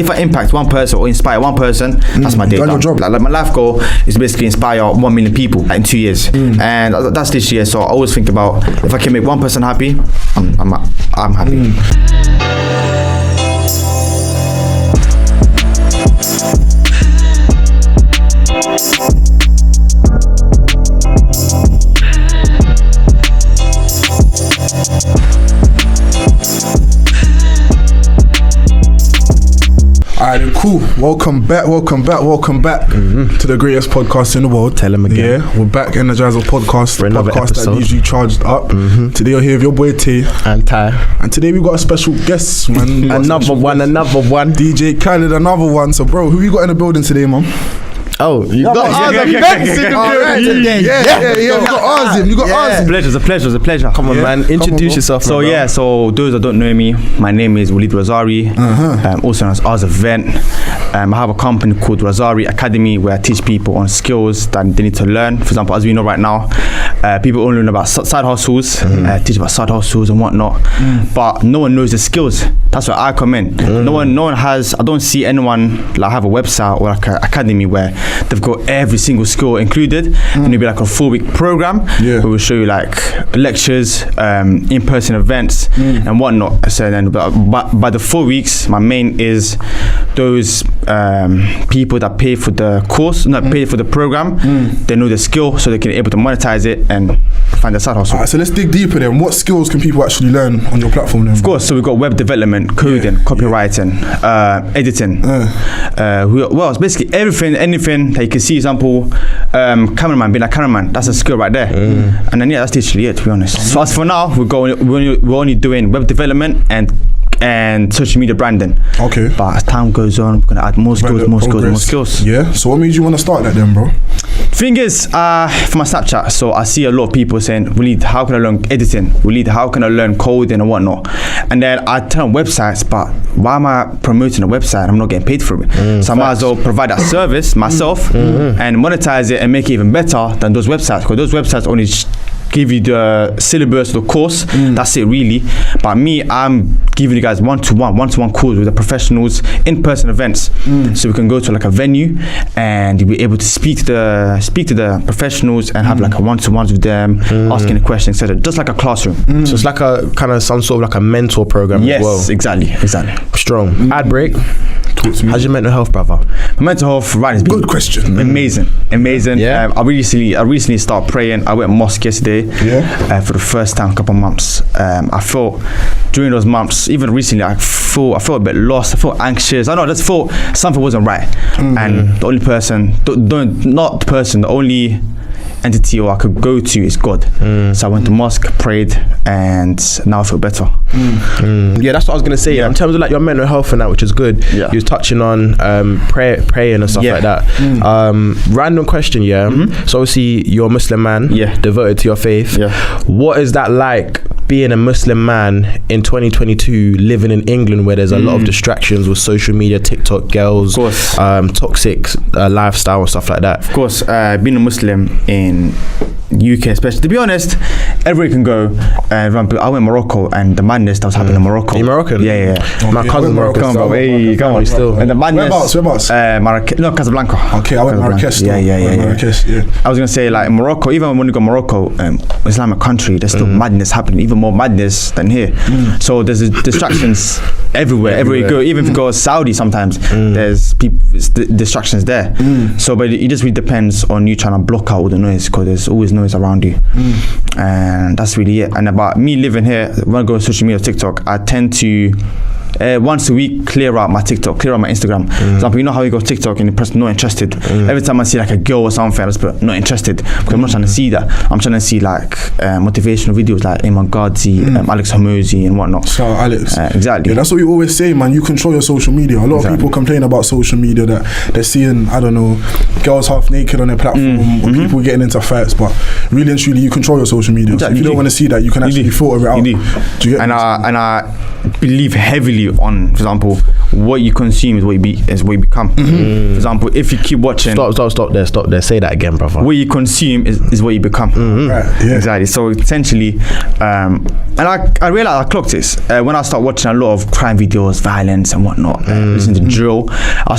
if I impact one person or inspire one person, that's my day done. Job. Like my life goal is basically inspire 1 million people in 2 years, and that's this year. So I always think about if I can make one person happy, I'm happy. Alright, then cool. Welcome back to the greatest podcast in the world. Tell them again. Yeah, we're back, Energizer Podcast, for another episode. That leaves you charged up. Today you're here with your boy Tay and Ty, and today we got a special guest, man. another one. DJ Khaled, another one. So, bro, who you got in the building today, man? Oh, you got ArzEvent. Yeah. You got ArzEvent. It's a pleasure. Come on, man. Introduce yourself. So so those that don't know me, my name is Walid Razari, also known as ArzEvent. I have a company called Razari Academy where I teach people on skills that they need to learn. For example, as we know right now, people only learn about side hustles, teach about side hustles and whatnot, but no one knows the skills. That's where I come in. No one has. I don't see anyone like have a website or like an academy where they've got every single skill included, and it'll be like a 4-week program where we'll show you like lectures, in-person events and whatnot. So then by the 4 weeks, my main is those people that pay for the course, not pay for the program, they know the skill so they can be able to monetize it and find a side hustle. Alright, so let's dig deeper then. What skills can people actually learn on your platform then? Of course, so we've got web development, coding, copywriting, editing, well, it's basically anything that you can see. Example, cameraman, being a cameraman, that's a skill right there. And then that's literally it, to be honest. So as for now, we're only doing web development and social media branding. Okay. But as time goes on, we're gonna add more skills. Yeah. So what made you want to start that then, bro? Thing is, for my Snapchat, so I see a lot of people saying, Walid, how can I learn editing? Walid, how can I learn coding and whatnot? And then I turn on websites, but why am I promoting a website? I'm not getting paid for it. So I might as well provide that service myself and monetize it and make it even better than those websites. Because those websites only give you the syllabus, the course, that's it really. But me, I'm giving you guys one-to-one calls with the professionals, in-person events. So we can go to like a venue and you'll be able to speak to the professionals and have like a one-to-ones with them, asking a question, etc. Just like a classroom. So it's like a kind of some sort of like a mentor program as well. Yes, exactly. Strong. Ad break. How's your mental health, brother? My mental health, right, has been good question. Amazing. Yeah. I recently started praying. I went to mosque yesterday. For the first time in a couple of months. I felt during those months, even recently, I felt a bit lost. I felt anxious. I just thought something wasn't right. And the only person, the only entity I could go to is God. So I went to mosque, prayed, and now I feel better. Yeah, that's what I was gonna say. In terms of like your mental health and that, which is good. You was touching on praying and stuff like that. Random question, So obviously you're a Muslim man, devoted to your faith. What is that like, being a Muslim man in 2022, living in England where there's a lot of distractions with social media, TikTok, girls, toxic lifestyle and stuff like that? Of course, being a Muslim in UK especially, to be honest, everywhere can go. I went to Morocco and the madness that was happening in Morocco. Are you Moroccan? Yeah. My cousin's Moroccan. Come on, still. And the madness. Whereabouts? Marrakesh, no, Casablanca. Okay, I went Marrakesh. Marrakesh. I was gonna say like Morocco. Even when you go Morocco, Islamic country, there's still madness happening. Even more madness than here. So there's distractions everywhere you go. Even if you go to Saudi, sometimes there's distractions there. So, but it just really depends on you trying to block out all the noise, because there's always noise around you. And that's really it. And about me living here, when I go on social media, TikTok, I tend to once a week clear out my TikTok, clear out my Instagram. For example, you know how you go TikTok and you press not interested. Every time I see like a girl or something, I just put not interested, because I'm not trying to see that. I'm trying to see like motivational videos like Iman Ghazi, Alex Hormozi and whatnot. So Alex, exactly. Yeah, that's what we always say, man. You control your social media. A lot of people complain about social media, that they're seeing, I don't know, girls half naked on their platform, or people getting into fights. But really and truly, you control your social media. Exactly. So if you don't want to see that, you can actually filter it out. You do. And I believe heavily you on, for example, what you consume is what you become. For example, if you keep watching, stop there. Say that again, brother. What you consume is what you become. Right, yeah. Exactly. So essentially, and I realized I clocked this when I started watching a lot of crime videos, violence and whatnot, listening to drill. I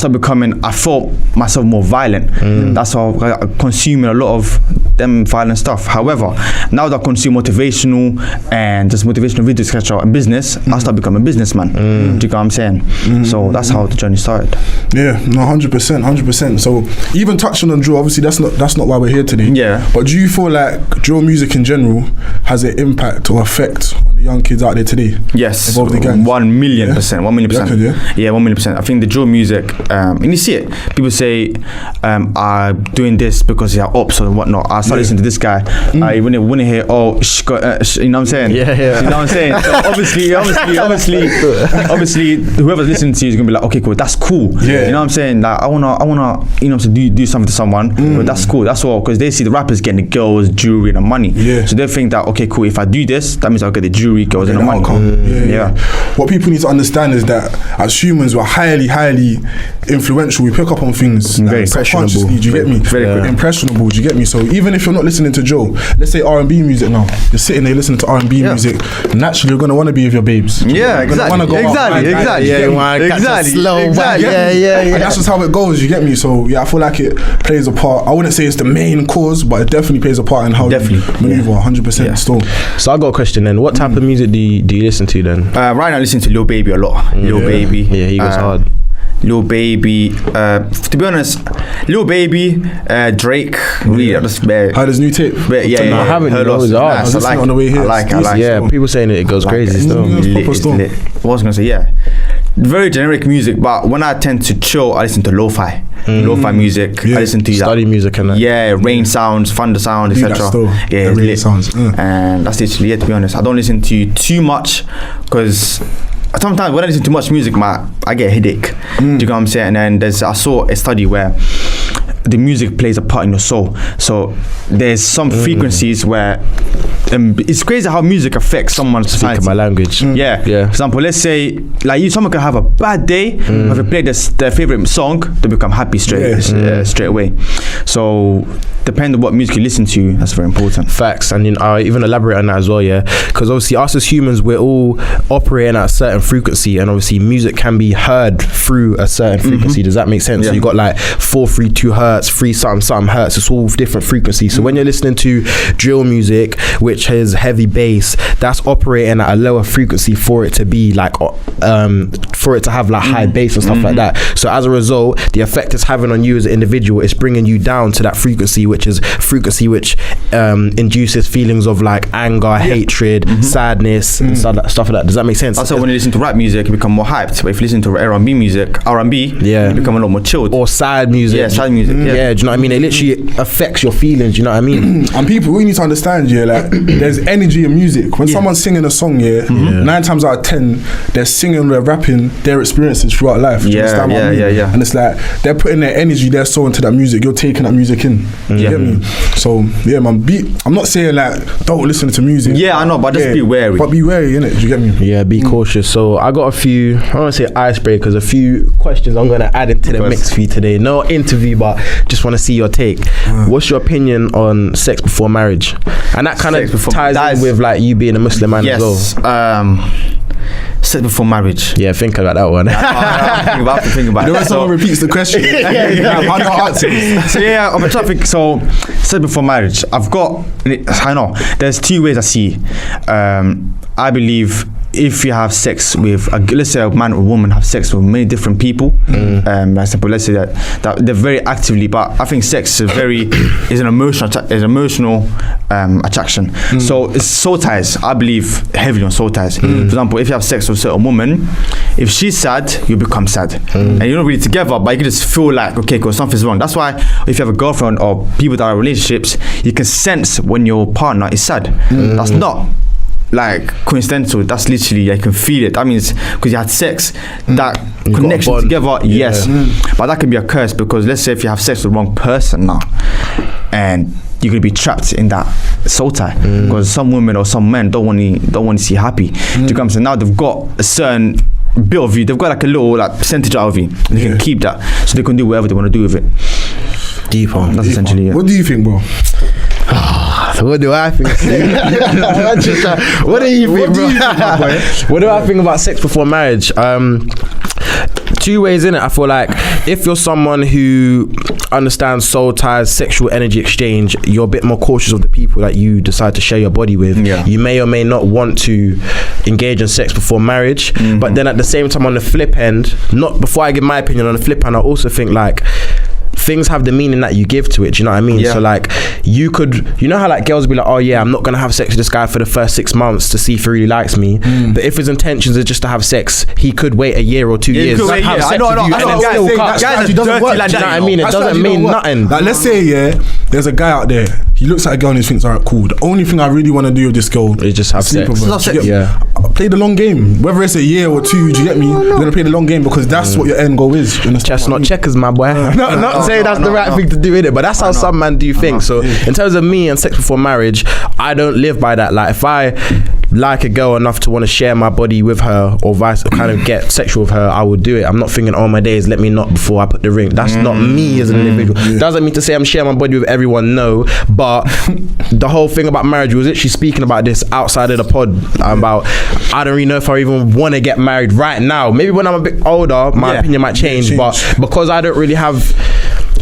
felt myself more violent. That's why I consuming a lot of them violent stuff. However, now that I consume motivational and just motivational videos, etc., and business, I start becoming a businessman. Do you get what I'm saying? So that's how the journey started. Yeah, no, 100%. So even touching on drill, obviously that's not why we're here today. Yeah. But do you feel like drill music in general has an impact or effect on the young kids out there today? Yes, above the gangs? 1 million %. 1 million %. Yeah, 1 million %. I think the drill music, and you see it. People say, "I'm doing this because they are ops or whatnot." I started listening to this guy. I wouldn't hear, you know what I'm saying? Yeah. You know what I'm saying? So obviously, whoever's listening to you is gonna be like, "Okay, cool, that's cool." Yeah. You know what I'm saying? Like, I wanna, you know, to do something to someone, but that's cool. That's all, because they see the rappers getting the girls, jewelry, and the money. Yeah. So they think that, okay, cool, if I do this, that means I'll get the jewelry, girls, and the money. Yeah. What people need to understand is that as humans, we're highly influential. We pick up on things Very subconsciously. Do you get me? Very impressionable. Do you get me? So even if you're not listening to Joe, let's say R&B music now, you're sitting there listening to R&B music. Naturally, you're gonna want to be with your babes. Yeah, exactly. And that's just how it goes. You get me? So yeah, I feel like it plays a part. I wouldn't say it's the main cause, but it definitely plays a part in how you maneuver. 100% still. So I got a question then. What type of music do you listen to then? Right now, I listen to Lil Baby a lot. Lil Baby. Yeah, he goes hard. Lil Baby, to be honest, Lil Baby, Drake, really, just Heard his new tape? I haven't. Heard It was hard. I was listening on the way here. I like Yeah, people saying it goes crazy still. It's lit. What was I gonna say? Very generic music, but when I tend to chill, I listen to lo-fi music. I listen to study music and that. Yeah, rain sounds, thunder sounds, etc. Yeah, rain sounds. And that's literally it. To be honest, I don't listen to too much because sometimes when I listen to much music, I get a headache. Do you know what I'm saying? And then I saw a study where the music plays a part in your soul. So there's some frequencies where it's crazy how music affects someone's society. Speaking my language. Yeah. For example, let's say like someone can have a bad day, but if they play their favorite song, they become happy straight away. So depending on what music you listen to, that's very important. Facts. And I even elaborate on that as well, because obviously us as humans, we're all operating at a certain frequency, and obviously music can be heard through a certain frequency. Does that make sense? So you got like 432 hertz, 3 something hertz. It's all different frequencies. So when you're listening to drill music, which has heavy bass, that's operating at a lower frequency for it to be like for it to have like high bass and stuff like that. So as a result, the effect it's having on you as an individual is bringing you down to that frequency which induces feelings of like anger, hatred, sadness, and stuff like that. Does that make sense? Also, when you listen to rap music, you become more hyped. But if you listen to R&B music, you become a lot more chilled. Or sad music. Yeah, sad music. Yeah, do you know what I mean? It literally affects your feelings. You know what I mean? And people, we need to understand, like there's energy in music. When someone's singing a song, 9 times out of 10, they're singing, they're rapping their experiences throughout life. Do you understand what I mean? And it's like they're putting their energy, their soul into that music. You're taking that music in. You get me? So yeah, man. I'm not saying like don't listen to music. Yeah, I know, but just be wary. But be wary, innit? Do you get me? Yeah, be cautious. So I got a few, I don't want to say icebreakers, a few questions I'm going to add into the mix for you today. No interview, but just want to see your take. What's your opinion on sex before marriage? And that kind of ties in with like you being a Muslim man as well. Sex before marriage. Yeah, think I got that one. I have to think about it. You know when someone repeats the question, I'm not answering. So I'm trying to think. So sex before marriage, I know there's 2 ways I see. I believe if you have sex with, let's say a man or woman have sex with many different people, let's say that they're very actively, but I think sex is an emotional attraction. So it's soul ties. I believe heavily on soul ties. For example, if you have sex with a certain woman, if she's sad, you become sad, and you're not really together, but you can just feel like, okay, cool, something's wrong. That's why if you have a girlfriend or people that are in relationships, you can sense when your partner is sad. That's not like coincidental, that's literally, I can feel it. That means because you had sex, that you connection together, yes. But that can be a curse, because let's say if you have sex with the wrong person now, and you're gonna be trapped in that soul tie, because some women or some men don't want to see you happy. Do you come? So now they've got a certain bit of you. They've got like a little like percentage out of you. And they can keep that, so they can do whatever they want to do with it. Deeper. That's essentially it. What do you think, bro? What do I think? What do you think, bro? What do I think about sex before marriage? Two ways in it. I feel like if you're someone who understands soul ties, sexual energy exchange, you're a bit more cautious of the people that you decide to share your body with. You may or may not want to engage in sex before marriage, but then at the same time, on the flip end, not before I give my opinion, on the flip end, I also think like things have the meaning that you give to it. Do you know what I mean? So like you could, you know how like girls be like, oh yeah, I'm not gonna have sex with this guy for the first 6 months to see if he really likes me. But if his intentions are just to have sex, he could wait a year or 2 years. I know. Guys are dirty like that. You know what I mean? It doesn't mean nothing. Like let's say there's a guy out there. He looks at a girl and he thinks, alright, cool. The only thing I really want to do with this girl is just have sex. Play the long game. Whether it's a year or 2, do you get me? You're gonna play the long game because that's what your end goal is. Chestnut checkers, my boy. Not saying that's the right thing to do, innit? But that's how some man do things. So in terms of me and sex before marriage, I don't live by that. Like if I like a girl enough to want to share my body with her or vice, kind of get sexual with her, I would do it. I'm not thinking, oh my days, let me not before I put the ring. That's not me as an individual. Doesn't mean to say I'm sharing my body with everyone, no. But the whole thing about marriage, was literally speaking about this outside of the pod about I don't really know if I even want to get married right now. Maybe when I'm a bit older, my opinion might change. But because I don't really have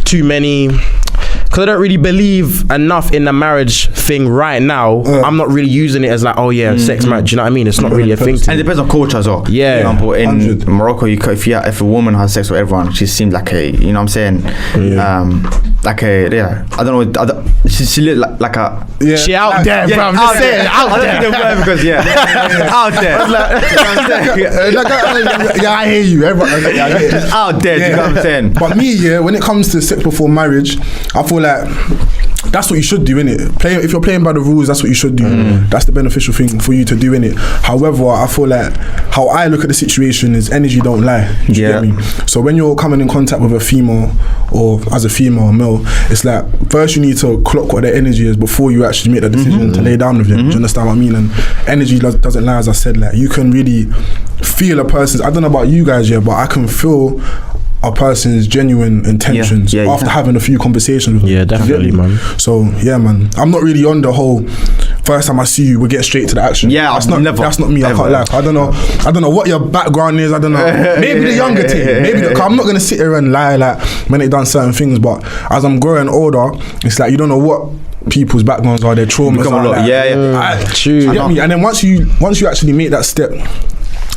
too many, because I don't really believe enough in the marriage thing right now, I'm not really using it as like, oh yeah, sex marriage. You know what I mean? It's not really a thing to and it depends on culture as well. For example, in Morocco, if a woman has sex with everyone, she seems like a, you know what I'm saying? Like a, I don't know, she look like a, she out there, bro. I'm just saying, out there. Because out there. I hear you. Out there, you know what I'm saying? But me, when it comes to sex before marriage, I feel like that's what you should do, innit? If you're playing by the rules, that's what you should do. That's the beneficial thing for you to do, innit? However, I feel like how I look at the situation is energy don't lie. Do you get me? So when you're coming in contact with a female, or as a female or male, it's like first you need to clock what their energy is before you actually make the decision to lay down with them. Do you understand what I mean? And energy doesn't lie, as I said. Like you can really feel a person's, I don't know about you guys, but I can feel a person's genuine intentions after having a few conversations with them. Yeah, definitely, man. So man, I'm not really on the whole first time I see you, we'll get straight to the action. That's not me. I can't lie. I don't know what your background is. I don't know. Maybe the younger thing. Cause I'm not gonna sit here and lie like when they done certain things. But as I'm growing older, it's like you don't know what people's backgrounds are, their traumas are. True. You get me? And then once you actually make that step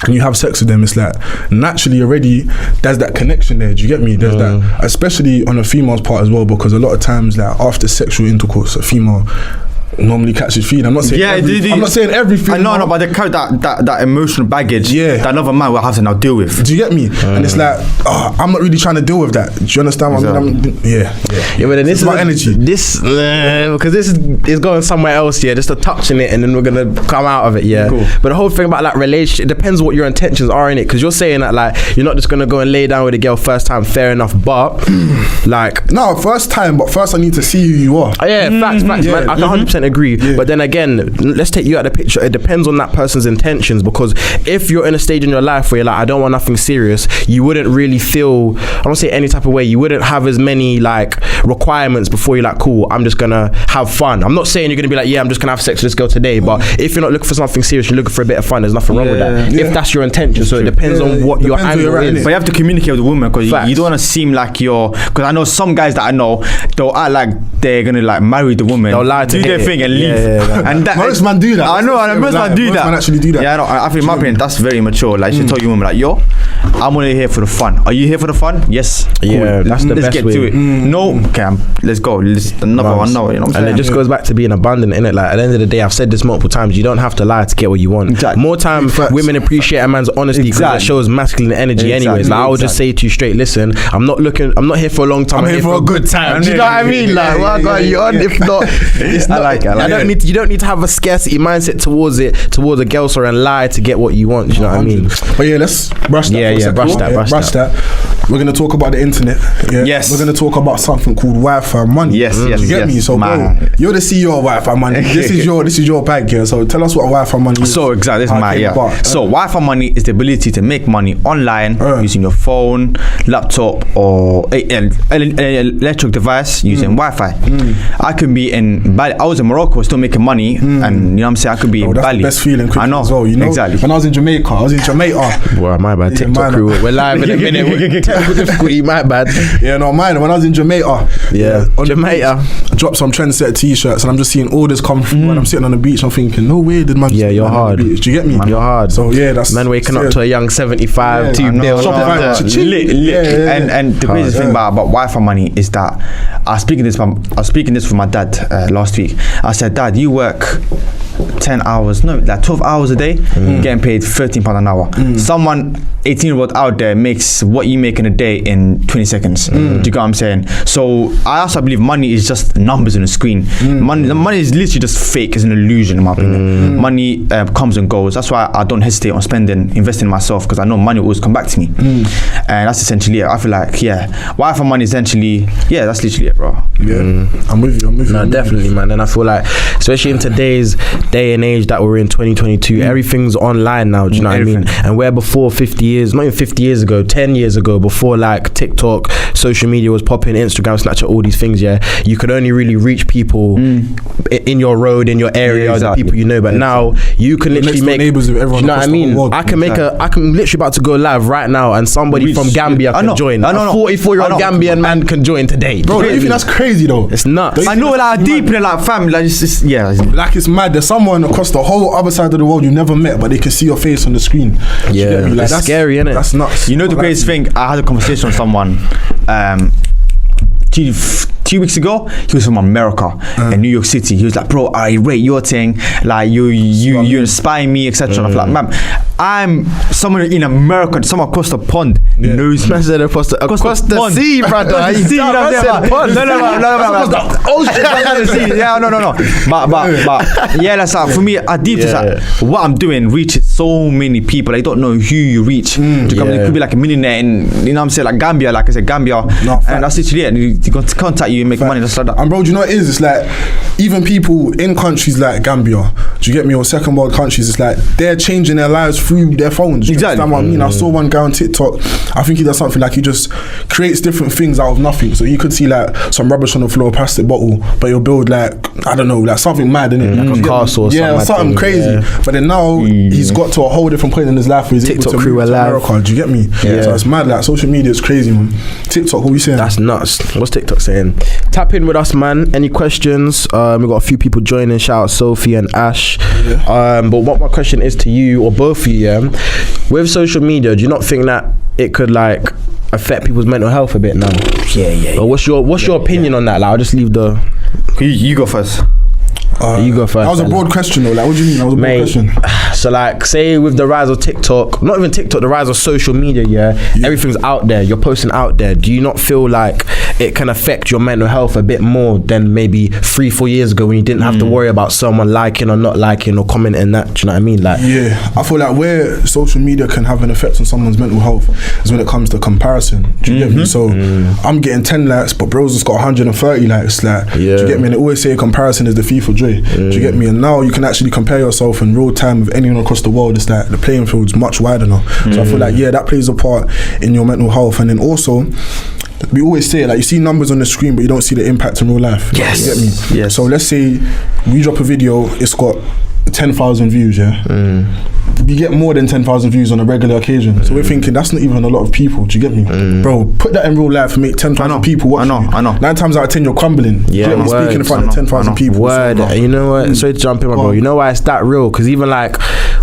and you have sex with them, it's like naturally already there's that connection there. Do you get me? There's that, especially on a female's part as well, because a lot of times like after sexual intercourse, a female normally catches feet. I'm not saying I'm not saying everything. I know, but they carry that emotional baggage that another man will have to now deal with. Do you get me? And it's like, I'm not really trying to deal with that. Do you understand what I mean? Yeah, but then this is about energy. Because this is going somewhere else. Just a touch in it, and then we're gonna come out of it. Cool. But the whole thing about like relationship, it depends what your intentions are in it. Because you're saying that like you're not just gonna go and lay down with a girl first time. Fair enough, but like no, first time. But first I need to see who you are. Facts, man. I can 100% agree. But then again, let's take you out of the picture. It depends on that person's intentions, because if you're in a stage in your life where you're like, I don't want nothing serious, you wouldn't really feel, I don't say any type of way, you wouldn't have as many like requirements before you're like, cool, I'm just gonna have fun. I'm not saying you're gonna be like, yeah, I'm just gonna have sex with this girl today, but if you're not looking for something serious, you're looking for a bit of fun, there's nothing wrong with that. If that's your intention. So it depends on what your angle is. But you have to communicate with the woman, because you don't want to seem like you're, because I know some guys that I know, they'll act like they're gonna like marry the woman, they'll lie to do their thing and leave. And most men do that. I know, and most men do that. Most men actually do that. Yeah, I think in my opinion that's very mature. Like you should tell your woman like, yo, I'm only here for the fun. Are you here for the fun? Yes. Cool. Yeah, that's the let's best get way. To it. No, okay, let's go. Another one. No, you know what I'm saying? And it just goes back to being abundant, innit? Like at the end of the day, I've said this multiple times. You don't have to lie to get what you want. Exactly. More time, women appreciate a man's honesty because it shows masculine energy. Anyways, like I would just say to you straight, listen, I'm not here for a long time. I'm here for a good time. Do you know what I mean? Like, well, I got you on. If not, it's not. I like it. You don't need to have a scarcity mindset towards a girl, and lie to get what you want. Do you know what I mean? But yeah, let's brush that. Brush that. We're gonna talk about the internet. Yeah. Yes. We're gonna talk about something called Wi-Fi money. Yes. Do you get me? So, bro, you're the CEO of Wi-Fi money. This is your bag here. So tell us what Wi-Fi money is. So exactly, this is my So Wi-Fi money is the ability to make money online using your phone, laptop, or an electric device using Wi-Fi. I could be in Bali. I was in Morocco, still making money, and you know what I'm saying. I could be in that's Bali. The best feeling. I know. As well, you know. Exactly. When I was in Jamaica, Well, my bad. TikTok crew. We're live in a minute. Technical difficulty. My bad. Yeah, no, mine. When I was in Jamaica. Jamaica. I dropped some trendset t-shirts, and I'm just seeing orders come through. When I'm sitting on the beach, I'm thinking, no way did man. Yeah, you're hard. Do you get me? Man, you're hard. So yeah, that's man waking up to a young 75, 2 mil. And the crazy thing about Wi-Fi money is that I was speaking this with my dad last week. I said, Dad, you work 10 hours, no, like 12 hours a day, getting paid £13 an hour. Someone 18-year-old out there makes what you make in a day in 20 seconds. Do you get what I'm saying? So I also believe money is just numbers on a screen. Money is literally just fake. It's an illusion in my opinion. Money comes and goes. That's why I don't hesitate on investing in myself, because I know money will always come back to me. And that's essentially it. I feel like, Wi-Fi money essentially, that's literally it, bro. I'm with you. No, definitely, man. And I feel like, especially in today's day and age that we're in, 2022, everything's online now. Do you know what I mean? And where before 50 years, not even 50 years ago, 10 years ago, before like TikTok, social media was popping, Instagram, Snapchat, all these things, you could only really reach people in your road, in your area, the people you know. But now you can literally make neighbors with everyone. You know what I mean? I can literally about to go live right now, and somebody from Gambia can join. A 44-year-old Gambian man can join today. Bro, don't you think that's crazy though? It's nuts. I know, like deep in it, like family, like it's like it's mad. There's someone across the whole other side of the world you never met, but they can see your face on the screen. Yeah, like, that's scary, isn't it? That's nuts. You know the craziest thing? I had a conversation with someone 2 weeks ago. He was from America in New York City. He was like, bro, I rate your thing, like you inspire me, etc. I'm like, man, I'm someone in America, someone across the pond knows me. Across the sea, brother. No. But that's like, for me, I deep just like what I'm doing reaches so many people. I don't know who you reach. It could be like a millionaire in, you know what I'm saying, like Gambia, like I said, Gambia, and that's literally it. You got to contact you and make money, just like that. And bro, do you know what it is? It's like even people in countries like Gambia, do you get me, or second world countries, it's like they're changing their lives through their phones. Do you understand what I mean? I saw one guy on TikTok, I think he does something like he just creates different things out of nothing. So you could see like some rubbish on the floor, a plastic bottle, but you'll build like, I don't know, like something mad in it, like a castle or something crazy. But then now he's got to a whole different point in his life where he's TikTok able to crew move to alive. America. Do you get me? So it's mad. Like social media is crazy, man. TikTok, what are we saying? That's nuts. What's TikTok saying? Tap in with us, man. Any questions? We've got a few people joining. Shout out Sophie and Ash. But what my question is to you, or both of you, with social media, do you not think that it could like affect people's mental health a bit now? Or what's your opinion on that? Like, I'll just leave the. You go first. You go first. That was a broad question though. Like, what do you mean? That was a broad question. So like, say with the rise of TikTok, not even TikTok, the rise of social media, everything's out there. You're posting out there. Do you not feel like it can affect your mental health a bit more than maybe 3-4 years ago when you didn't have to worry about someone liking or not liking or commenting that? Do you know what I mean? Like, I feel like where social media can have an effect on someone's mental health is when it comes to comparison. Do you get me? So I'm getting 10 likes, but bro's just got 130 likes. Like, do you get me? And they always say comparison is the thief of joy. Do you get me? And now you can actually compare yourself in real time with anyone across the world. It's like the playing field's much wider now. So I feel like that plays a part in your mental health. And then also, we always say, like, you see numbers on the screen, but you don't see the impact in real life. Yes. You get me? Yes. So let's say we drop a video, it's got 10,000 views, we get more than 10,000 views on a regular occasion. So we're thinking that's not even a lot of people. Do you get me? Bro, put that in real life and make 10,000 people watch you. I know. 9 times out of 10 you're crumbling. Yeah, speaking in front of 10,000 people. Word. You know what? Sorry to jump in, my bro. You know why it's that real? Because even like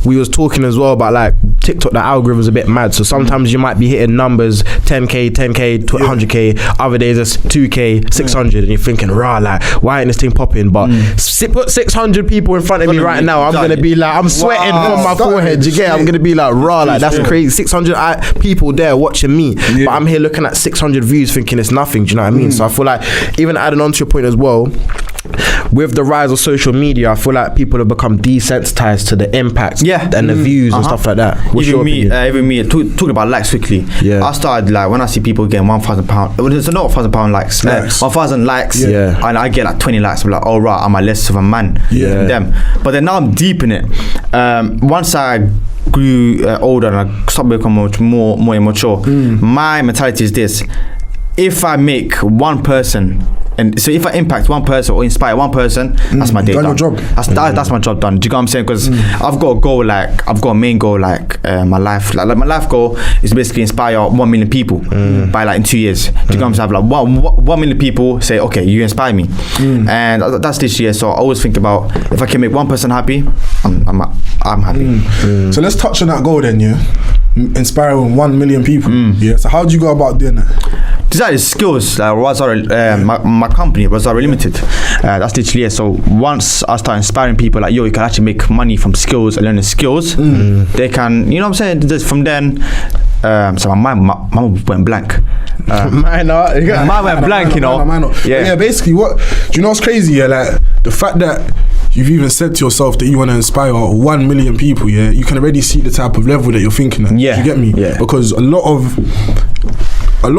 we was talking as well about like TikTok, the algorithm's a bit mad. So sometimes you might be hitting numbers 10k, 100k. Other days it's 2k, 600, and you're thinking, rah, like why ain't this thing popping? But put 600 people in front of me right now. I'm gonna be like, I'm sweating from my forehead. You get? I'm gonna be like, raw, like that's crazy. 600 people there watching me, but I'm here looking at 600 views, thinking it's nothing. Do you know what I mean? So I feel like, even adding on to your point as well, with the rise of social media, I feel like people have become desensitized to the impact and the views and stuff like that. What's your opinion? Even me, talking about likes quickly. Yeah. I started like when I see people getting £1,000. Well, there's not £1,000 likes. 1,000 likes. Yeah. And I get like 20 likes. I'm like, oh right, am I less of a man than them? But then now I'm deep in it. Once I grew older and I started becoming more immature, my mentality is this: if I make one person, and so if I impact one person or inspire one person, that's my day done. Your job. That's my job done. Do you know what I'm saying? Because I've got a goal, like I've got a main goal, like my life, like my life goal is basically inspire 1 million people by like in 2 years. Do you know what I'm saying? Like 1 million people say, okay, you inspire me, and that's this year. So I always think about if I can make one person happy, I'm happy. So let's touch on that goal then, inspiring 1 million people. So how do you go about doing that? These are the skills. My company, Razari Limited, that's literally it. So once I start inspiring people, like, you can actually make money from skills and learning skills. They can, you know what I'm saying? Just from then, so my mind went blank. Mine went blank, you know. Yeah, basically, do you know what's crazy? Like the fact that you've even said to yourself that you want to inspire 1 million people. You can already see the type of level that you're thinking at. Do you get me? Because a lot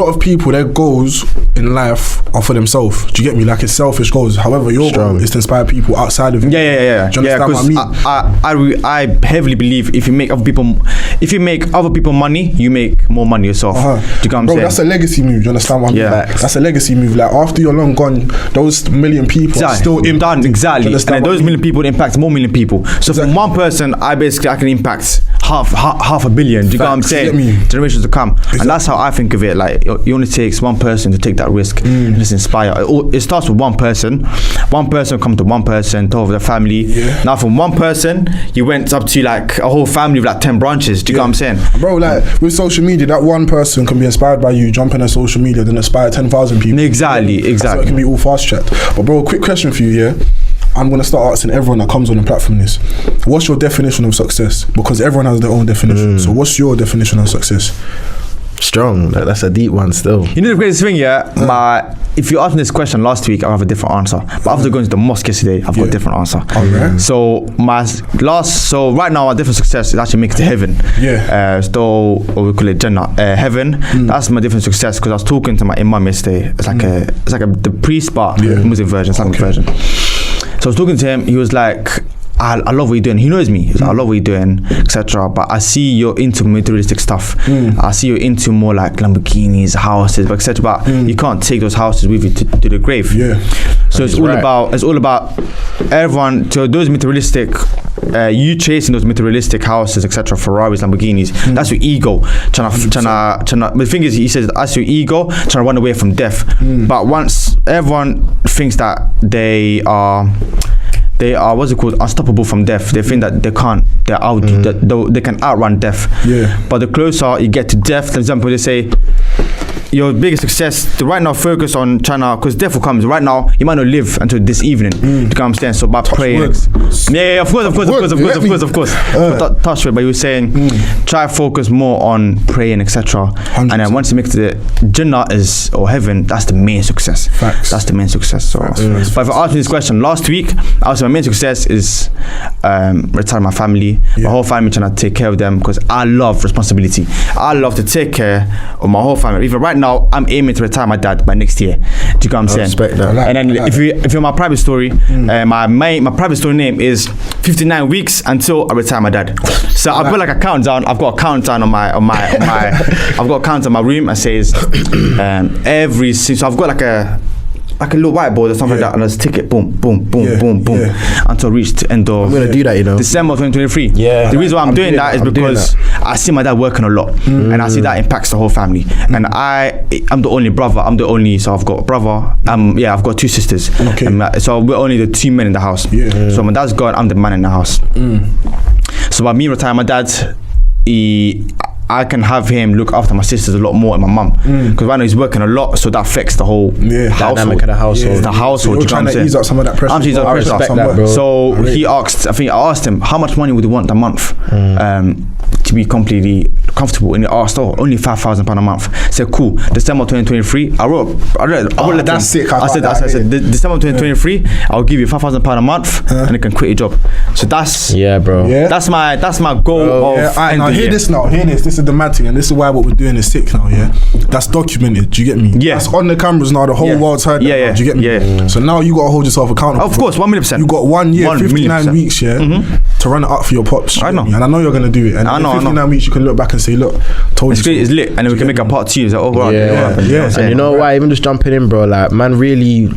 of people, their goals in life are for themselves. Do you get me? Like, it's selfish goals. However, your goal is to inspire people outside of you. Do you understand what I mean? I heavily believe if you make other people money, you make more money yourself. Do you know what I'm saying? That's a legacy move. Do you understand what I mean? That's a legacy move. Like, after you're long gone, those 1 million people are still done. Exactly. And those 1 million people impact more million people. So from one person, I can impact half a billion. Do you know what I'm saying? Generations to come. And that's how I think of it. Like, it only takes one person to take that risk and just inspire. It starts with one person. One person come to one person, to over the family. Now from one person, you went up to like a whole family with like 10 branches. Do you know what I'm saying? Bro, like with social media, that one person can be inspired by you, jump on social media, then inspire 10,000 people. Exactly. So it can be all fast tracked. But bro, quick question for you, I'm going to start asking everyone that comes on the platform this. What's your definition of success? Because everyone has their own definition. So what's your definition of success? Strong. That's a deep one still. You know the greatest thing, if you asked me this question last week, I have a different answer. But after going to the mosque yesterday, I've got a different answer. So so right now, my different success is actually making it to heaven. So what we call it Jannah, heaven. That's my different success, because I was talking to my imam yesterday. It's like the priest part, Muslim version, Islamic version. So I was talking to him. He was like, I love what you're doing. He knows me. He's like, I love what you're doing, etc. But I see you're into materialistic stuff. I see you're into more like Lamborghinis, houses, etc. But you can't take those houses with you to the grave. So it's all about everyone, to those materialistic, you chasing those materialistic houses, etc. Ferraris, Lamborghinis. That's your ego. But the thing is, he says that's your ego trying to run away from death. But once everyone thinks that they are what's it called, unstoppable from death, they think that they can't, they're out, they can outrun death. But the closer you get to death, for example, they say your biggest success to right now focus on China, because death will come. Right now you might not live until this evening. Do you understand? So by praying, of course. Touch wood, but you were saying try to focus more on praying, etc. And then once you make it to the Jannah or heaven, that's the main success. That's the main success. So but if I asked me this question last week, I would say my main success is retire my family, my whole family, trying to take care of them, because I love responsibility. I love to take care of my whole family. Even right now, I'm aiming to retire my dad by next year. Do you know what I'm saying? Respect that. And then if you're my private story, my private story name is 59 weeks until I retire my dad. So I've got like a countdown. I've got a countdown on my I've got a countdown in my room that says so I've got like a little whiteboard or something like that, and I just tick it, boom, boom, boom, boom, boom, until I reach the end of. I'm gonna do that, December 2023. The reason why I'm doing that is because I see my dad working a lot, and I see that impacts the whole family. And I'm the only brother. So I've got a brother. I've got 2 sisters. So we're only the 2 men in the house. So my dad's gone, I'm the man in the house. So by me retiring my dad, I can have him look after my sisters a lot more and my mum, because right now he's working a lot, so that affects the whole dynamic of the household. The household. So you're trying to ease up some of that pressure. I'm easing up pressure. That, bro. So I asked him how much money would he want a month. to be completely comfortable in the art store, only £5,000 a month. I said, cool. December 2023, I wrote that's sick. I said, December 2023, I'll give you £5,000 a month, and you can quit your job. So that's bro. Yeah. That's my goal. Bro, of now hear this. This is the mad thing, and this is why what we're doing is sick now. Yeah, that's documented. Do you get me? Yeah, that's on the cameras now. The whole world's heard. Do you get me? Yeah. So now you gotta hold yourself accountable. Of course, 1,000,000%. You got 1 year, 59 weeks, to run it up for your pops. I know, and I know you're gonna do it. And I know, 59 weeks, you can look back and say, look, told it's you. It's lit, and then we can make a part 2. It's like, And you know why? Even just jumping in, bro. Like, man, really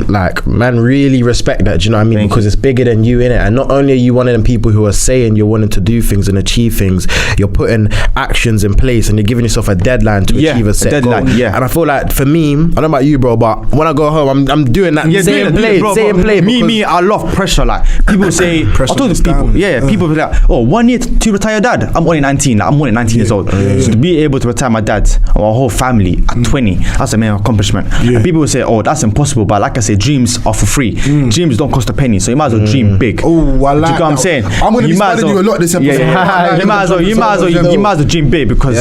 respect that. Do you know what I mean? Because it's bigger than you, innit? And not only are you one of them people who are saying you're wanting to do things and achieve things, you're putting actions in place, and you're giving yourself a deadline to achieve a set goal. Yeah. And I feel like for me, I don't know about you, bro, but when I go home, I'm doing that same play. Me, I love pressure. Like, people say, I told people, people be like, 1 year to retire your dad. I'm only 19. Like, I'm only 19 years old. So to be able to retire my dad or our whole family at 20, that's a main accomplishment. And people will say, that's impossible. But like I say, dreams are for free. Dreams don't cost a penny. So you might as well dream big. Oh, I like that. Do you know what I'm saying? I'm going to be spending you a lot this episode. You might as well dream big, because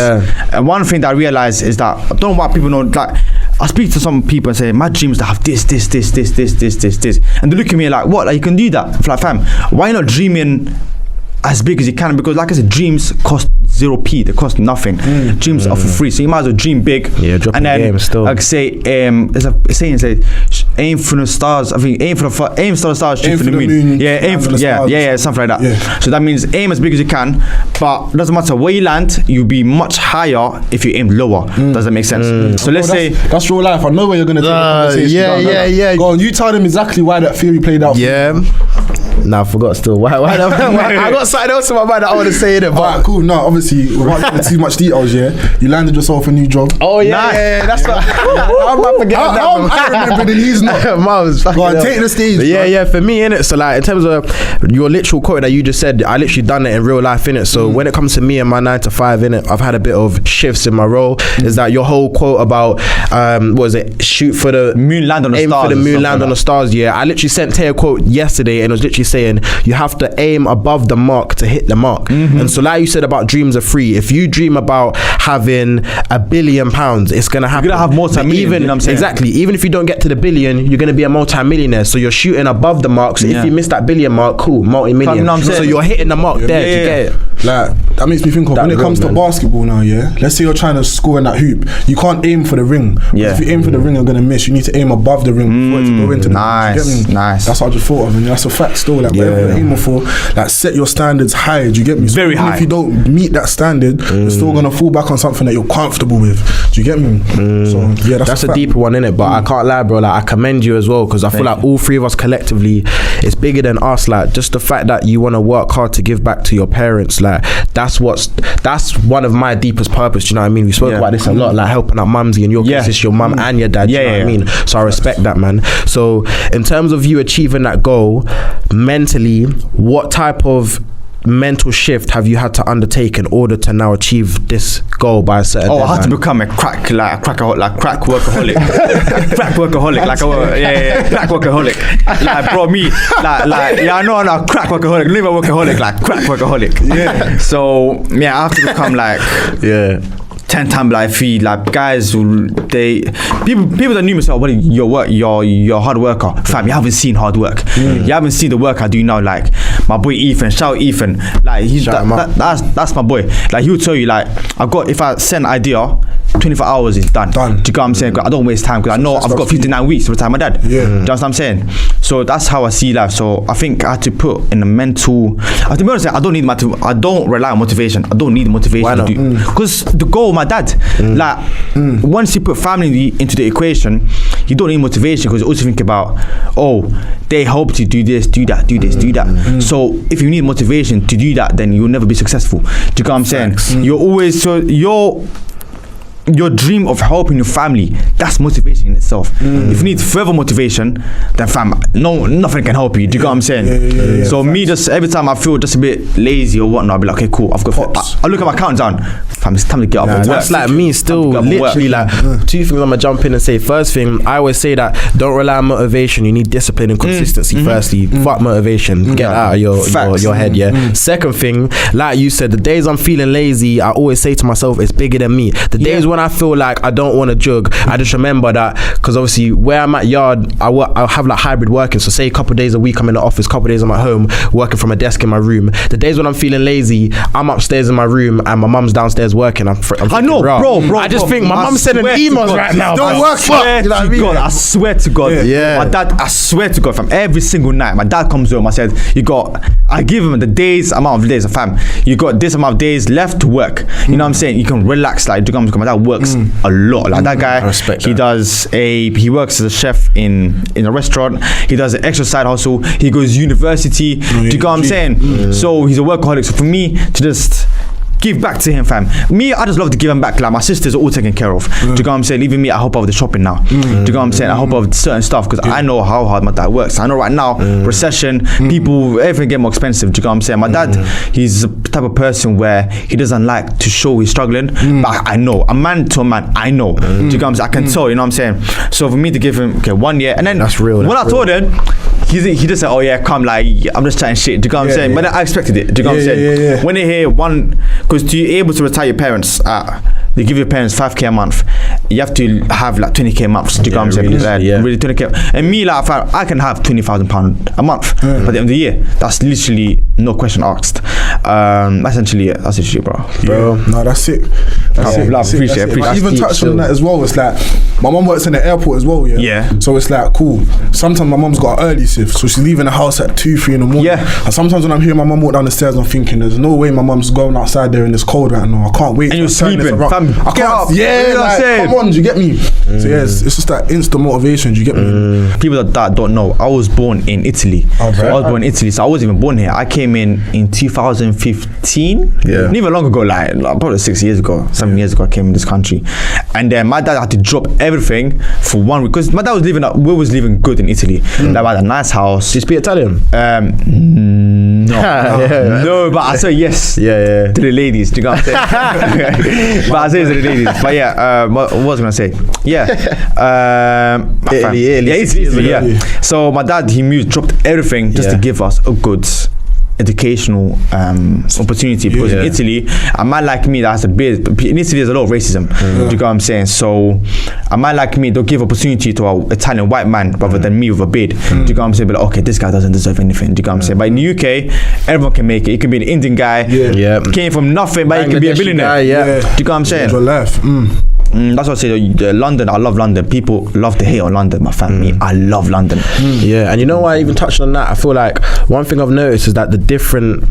one thing that I realize is that I don't know why people know, like, I speak to some people and say, my dream is to have this, and they look at me like, what? Like, you can do that? Like, fam, why not dreaming as big as you can? Because like I said, dreams cost 0p, they cost nothing. Dreams are for free, so you might as well dream big. And then still. Like say, there's a saying say, aim for the stars. I think aim for the stars, shoot for the moon. Aim for the stars. Something like that. So that means aim as big as you can, but it doesn't matter where you land, you'll be much higher if you aim lower. Does that make sense? So let's say that's real life. I know where you're gonna take the conversation. Go on, you tell them exactly why that theory played out. Nah, I forgot still. Why I got something else in my mind that I want to say in it. Alright, cool. No, obviously, without getting too much details, you landed yourself a new job. Oh yeah, that's what. How am I forgetting that? I remember the he's not. Go on, take the stage. Yeah, for me, innit. So like, in terms of your literal quote that you just said, I literally done it in real life, innit. So when it comes to me and my 9 to 5, innit, I've had a bit of shifts in my role. Is that your whole quote about what was it? Shoot for the moon, land on the stars. Aim for the moon, land on the stars. Yeah, I literally sent Tay a quote yesterday, and it was literally saying you have to aim above the mark to hit the mark. And so like you said about dreams are free, if you dream about having £1 billion, it's gonna happen. You're gonna have multi-million, you know what I'm saying? Exactly, even if you don't get to the billion, you're gonna be a multi-millionaire. So you're shooting above the mark, so if you miss that billion mark, cool, multi-million. You know so you're hitting the mark there. Do you get it? Like, that makes me think of when it comes to basketball now, let's say you're trying to score in that hoop, you can't aim for the ring. If you aim for the ring, you're gonna miss. You need to aim above the ring for it to go into the ring. You get me? Nice. That's what I just thought of, and that's a fact still. Like, whatever you're aiming for, like, set your standards high. Do you get me? So very high. If you don't meet that standard, you're still gonna fall back on something that you're comfortable with. Do you get me? So yeah, that's a deeper one, innit? But I can't lie, bro. Like, I commend you as well, because I feel like all three of us collectively, it's bigger than us. Like, just the fact that you want to work hard to give back to your parents, like, that's one of my deepest purpose. Do you know what I mean? We spoke about this a lot, like helping out mumsy. In your case, it's your mum and your dad. Do you know what I mean? So I respect that, man. So in terms of you achieving that goal mentally, what type of mental shift have you had to undertake in order to now achieve this goal by a certain deadline? I had to become a crack workaholic. crack workaholic, crack workaholic. Like, bro, me, I know I'm a crack workaholic, not even workaholic, like crack workaholic. So I have to become 10 times like feed, like guys who people that knew me say, you're a hard worker. Fam, you haven't seen hard work. You haven't seen the work I do now. Like my boy Ethan, shout out Ethan. Like that's my boy. Like he would tell you, like if I send an idea, 24 hours is done. Do you get what I'm saying? I don't waste time, because I know I've got 59 weeks to retire my dad. Do you know what I'm saying? So that's how I see life. So I think I had to put in a mental. To be honest, I don't rely on motivation. I don't need motivation to do, because the goal of my dad, once you put family into the equation, you don't need motivation, because you also think about, they hope to do this, do that, do this, do that. So if you need motivation to do that, then you'll never be successful. Do you get what I'm saying? You're always your dream of helping your family, that's motivation in itself. If you need further motivation, then fam, nothing can help you. Do you get what I'm saying? So me, just every time I feel just a bit lazy or whatnot, I'll be like, okay, cool, I've got. I look at my countdown. Fam, it's time to get up. That's like me still, literally like two things I'm gonna jump in and say. First thing, I always say that don't rely on motivation. You need discipline and consistency. Firstly, fuck motivation. Get out of your head. Second thing, like you said, the days I'm feeling lazy, I always say to myself, it's bigger than me. The days when I feel like I don't want to jog, I just remember that, because obviously where I'm at yard, I have like hybrid working. So say a couple of days a week I'm in the office, couple of days I'm at home working from a desk in my room. The days when I'm feeling lazy, I'm upstairs in my room and my mum's downstairs working. I'm I know, bro. I just think my mum's sending emails right now. Don't work. I swear to God. My dad, I swear to God, fam, every single night my dad comes home. I said, I give him the amount of days, fam, you got this amount of days left to work. You know what I'm saying? You can relax. Like, my dad works a lot. Like that guy, he works as a chef in a restaurant. He does an extra side hustle. He goes university. Do you get what I'm saying? So he's a workaholic. So for me to just give back to him, fam. Me, I just love to give him back. Like, my sisters are all taken care of. Do you get what I'm saying? Even me, I help out with the shopping now. Do you get what I'm saying? I help out with certain stuff because I know how hard my dad works. I know right now, recession, people, everything get more expensive. Do you get what I'm saying? My dad, he's the type of person where he doesn't like to show he's struggling. But I know, a man to a man, I know. Do you get what I'm saying? I can tell, you know what I'm saying? So for me to give him 1 year, and then that's real. When I told him, he just said, oh yeah, come, like, I'm just chatting shit. Do you get what I'm saying? But I expected it. Do you get what I'm saying? When they hear because to be able to retire your parents, they give your parents 5k a month. You have to have like 20k a month. Do you get what I'm saying? Really 20k. And me, like, I can have £20,000 a month by the end of the year. That's literally no question asked. That's essentially it. That's literally, bro. No, that's it. That's it. Appreciate it. I even touched on that as well. It's like my mum works in the airport as well. Yeah. So it's like cool. Sometimes my mum's got an early shift, so she's leaving the house at 2-3 in the morning. And sometimes when I'm hearing my mum walk down the stairs, I'm thinking, there's no way my mum's going outside there in this cold right now. I can't wait. And you're sleeping. I get up. Come on, do you get me? So it's just that instant motivation. Do you get me? People that don't know, I was born in Italy. I was born in Italy, so I wasn't even born here. I came in 2015. Not even long ago, like probably 6 years ago, 7 years ago, I came in this country. And then my dad had to drop everything for 1 week because my dad was living good in Italy. Like, I had a nice house. Do you speak Italian? No, but I say yes. To the ladies. Do you know what I'm saying? But I say to the ladies. But what was I gonna say? Italy. So my dad, he dropped everything just to give us a good educational opportunity because in Italy, a man like me that has a beard, in Italy there's a lot of racism. Do you get what I'm saying? So a man like me, they'll give opportunity to an Italian white man rather than me with a beard. Do you get what I'm saying? But like, okay, this guy doesn't deserve anything. Do you get what I'm saying? But in the UK, everyone can make it. You can be an Indian guy, came from nothing, but you can be a billionaire. Do you get what I'm saying? Your life. That's what I say. London, I love London. People love to hate on London. My family, I love London. And you know why I even touched on that? I feel like one thing I've noticed is that the different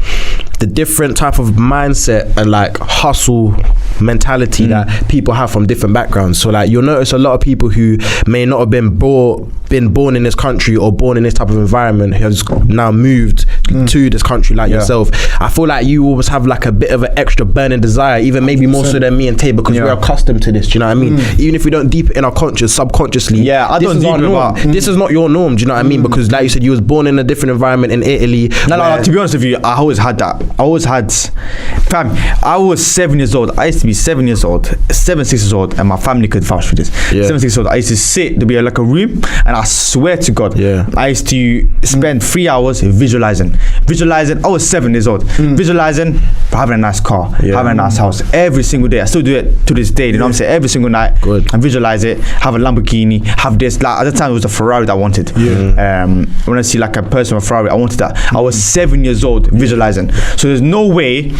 type of mindset and like hustle mentality that people have from different backgrounds. So like you'll notice a lot of people who may not have been born in this country or born in this type of environment who has now moved to this country like yourself. I feel like you always have like a bit of an extra burning desire, even maybe more so than me and Tay, because we're accustomed to this. Do you know what I mean? Even if we don't deep it in our conscious, subconsciously, I don't deep it about. This is not your norm. Do you know what I mean? Because like you said, you was born in a different environment in Italy. No, to be honest with you, I always had that. I was 7 years old. I used to be 7 years old, 6 years old, and my family could vouch for this. 7, 6 years old, I used to sit, there'd be like a room, and I swear to God, I used to spend 3 hours visualizing. I was 7 years old, visualizing having a nice car, having a nice house every single day. I still do it to this day. You know what I'm saying? Every single night, I visualize it. Have a Lamborghini. Have this. Like at the time, it was a Ferrari that I wanted. When I see like a person with a Ferrari, I wanted that. I was 7 years old visualizing. So there's no way.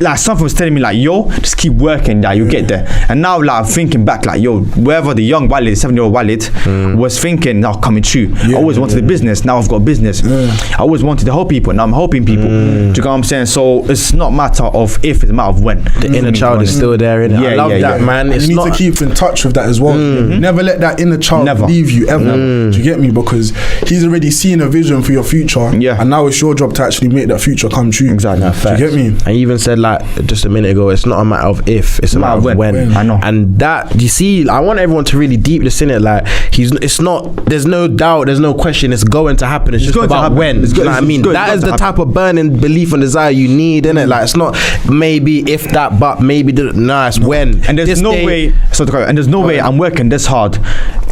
Like something was telling me like, yo, just keep working, that you'll get there. And now like I'm thinking back like, yo, wherever the young Walid, 7-year-old Walid was thinking, now coming true. I always wanted a business, now I've got a business. I always wanted to help people, now I'm helping people. Do you know what I'm saying? So it's not a matter of if, it's a matter of when. The inner child is still there, innit? I love that, man. You need to keep in touch with that as well. Never let that inner child leave you ever. Do you get me? Because he's already seen a vision for your future, and now it's your job to actually make that future come true. Exactly. Do you get me? I even said like, like just a minute ago, it's not a matter of if, it's a matter of when. I know. And that, you see, I want everyone to really deep this in it. Like, it's not, there's no doubt, there's no question, it's going to happen. It's just about when. You know what I mean? That is the type of burning belief and desire you need, innit? Like, it's not maybe if that, but maybe it's when. And there's no way. So and there's no way I'm working this hard,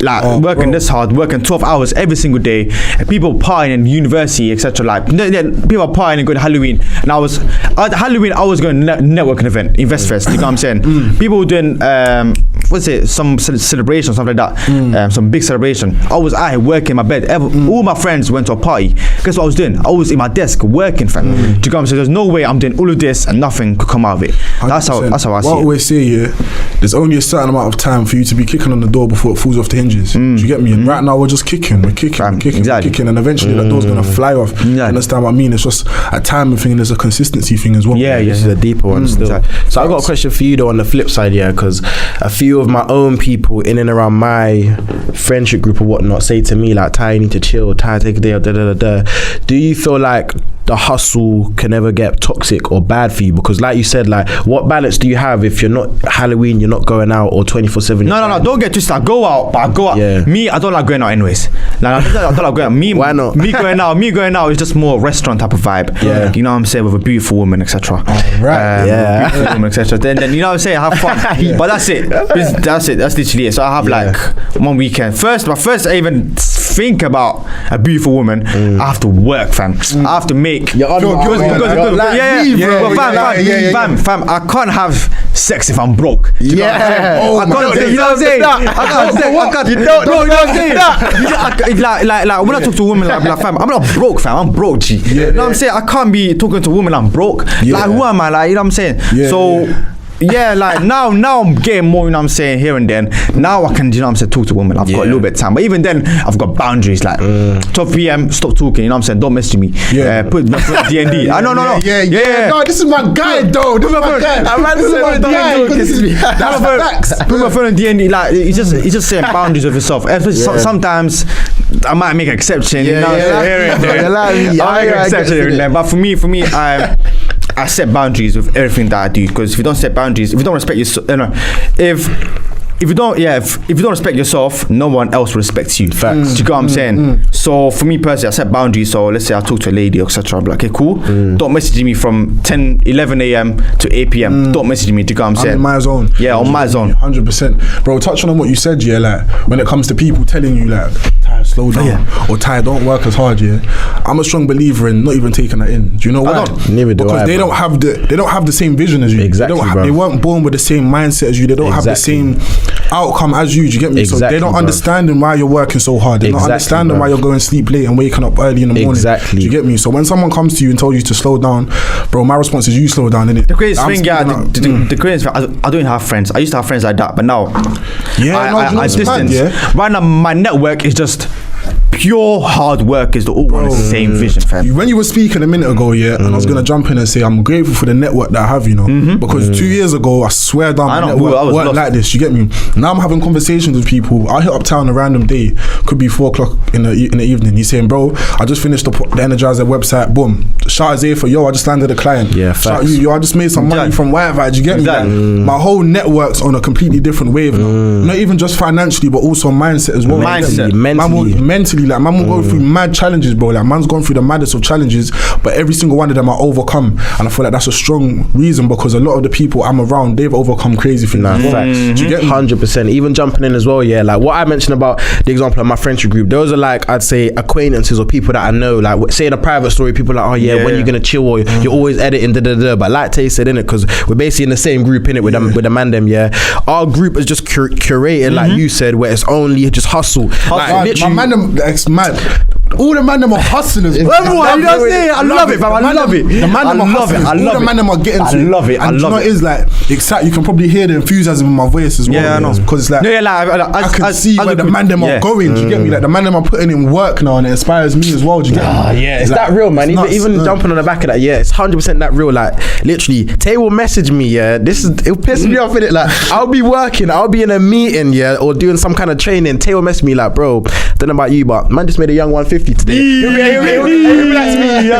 like working 12 hours every single day. People partying in university, etc. Like people are partying and going to Halloween. And I was at Halloween. I was going to networking event, Investfest. You know what I'm saying? People were doing some celebration or something like that. Some big celebration. I was out here working in my bed. All my friends went to a party. Guess what I was doing? I was in my desk working, fam. Do you know what I'm saying? There's no way I'm doing all of this and nothing could come out of it. That's how I see it. What I always say, there's only a certain amount of time for you to be kicking on the door before it falls off the hinges. Do you get me? And right now we're just kicking, and eventually that door's gonna fly off. Understand what I mean? It's just a timing thing and there's a consistency thing as well. This is a deeper one still. Exactly. So I got a question for you though on the flip side, because a few of my own people in and around my friendship group or whatnot say to me like, Ty, you need to chill, Ty, take a day, Do you feel like the hustle can never get toxic or bad for you? Because like you said, like, what balance do you have if you're not Halloween, you're not going out, or 24/7? No, don't get twisted. I go out, but I go out. Yeah. Me, I don't like going out anyways. Like, I don't like going out. Me, why not? Me going out is just more restaurant type of vibe. Yeah. You know what I'm saying, with a beautiful woman, etc. Right. Beautiful woman, etc. Then you know what I'm saying, have fun. But that's it. That's literally it. So I have like 1 weekend. First I even think about a beautiful woman, I have to work, fam. I have to make. Fam, I can't have sex if I'm broke. You know what I'm saying? Like when I talk to a woman, like fam, I'm not broke, fam. I'm broke, G. You know what I'm saying? I can't be talking to a woman I'm broke. Like, who am I? Like, you know what I'm saying? So. Yeah, like now I'm getting more, you know what I'm saying, here and then. Now I can, you know what I'm saying, talk to women. I've got a little bit of time. But even then, I've got boundaries. Like 12 p.m, stop talking, you know what I'm saying? Don't message me. Put my phone on D&D. No. No, this is my guy, though. This is my guy. This is my guy. That's facts. Put my phone on D&D. Like, it's just saying boundaries with yourself. Sometimes I might make an exception, you know what I'm saying? I make an exception here and there. But for me, I set boundaries with everything that I do, because if you don't set boundaries, if you don't respect yourself, if you don't respect yourself, no one else will respect you. Facts. Do you get what I'm saying? So for me personally, I set boundaries. So let's say I talk to a lady, etc. I'm like, okay, cool. Don't message me from 11 a.m. to 8 p.m. Don't message me. Do you get what I'm saying? I'm in my zone. Yeah, on my zone. 100%. Bro, touching on what you said, like, when it comes to people telling you, like, Ty, slow down, or Ty, don't work as hard, I'm a strong believer in not even taking that in. Do you know why? Neither do I. Because they don't have the same vision as you. Exactly, they weren't born with the same mindset as you. They don't have the same outcome as you. Do you get me? So they don't understand why you're working so hard. They're not understanding why you're going to sleep late and waking up early in the morning. Exactly. Do you get me? So when someone comes to you and tells you to slow down, bro, my response is you slow down, innit? The craziest thing, the craziest thing, I don't have friends. I used to have friends like that, but now I distance. Right now my network is just pure hard workers that all want the same vision, fam. When you were speaking a minute ago, and I was gonna jump in and say I'm grateful for the network that I have, because 2 years ago, I swear down, my network weren't like this. You get me? Now I'm having conversations with people. I hit up town a random day, could be 4 o'clock in the evening. He's saying, bro, I just finished the Energizer website. Boom. Shout out Zay for I just landed a client. Yeah, shout out you. I just made some money from Wi-Fi. Do you get me? Like, my whole network's on a completely different wave now. Not even just financially, but also mindset as well. Mentally, like, man will go through mad challenges, bro. Like, man's gone through the maddest of challenges, but every single one of them are overcome. And I feel like that's a strong reason, because a lot of the people I'm around, they've overcome crazy things. Facts. Do you get me? 100%. Even jumping in as well, like what I mentioned about the example of my friendship group, those are like, I'd say, acquaintances or people that I know. Like, say in a private story, people are like, when are you gonna chill, or you're always editing, but like Tay said, innit, because we're basically in the same group, innit, with the man them, Our group is just curated, like you said, where it's only just hustle. Like, my man them, that's mad. All the man them are hustlers. Everyone, you know what I'm saying? I love it, fam. I love it. The man them are hustlers. All the man them are getting to. I love it. And you know, it's like exciting. You can probably hear the enthusiasm in my voice as well. Yeah, I know. Because it's like, I can see where the man them are going. Do you get me? Like, the man them are putting in work now, and it inspires me as well. Do you get me? Yeah, it's that real, man. Even jumping on the back of that, it's 100% that real. Like, literally, Tay will message me. It'll piss me off, innit? Like, I'll be working, I'll be in a meeting, or doing some kind of training. Tay will message me like, bro, don't know about you, but man just made a young 150 today. He'll be like to me, he'll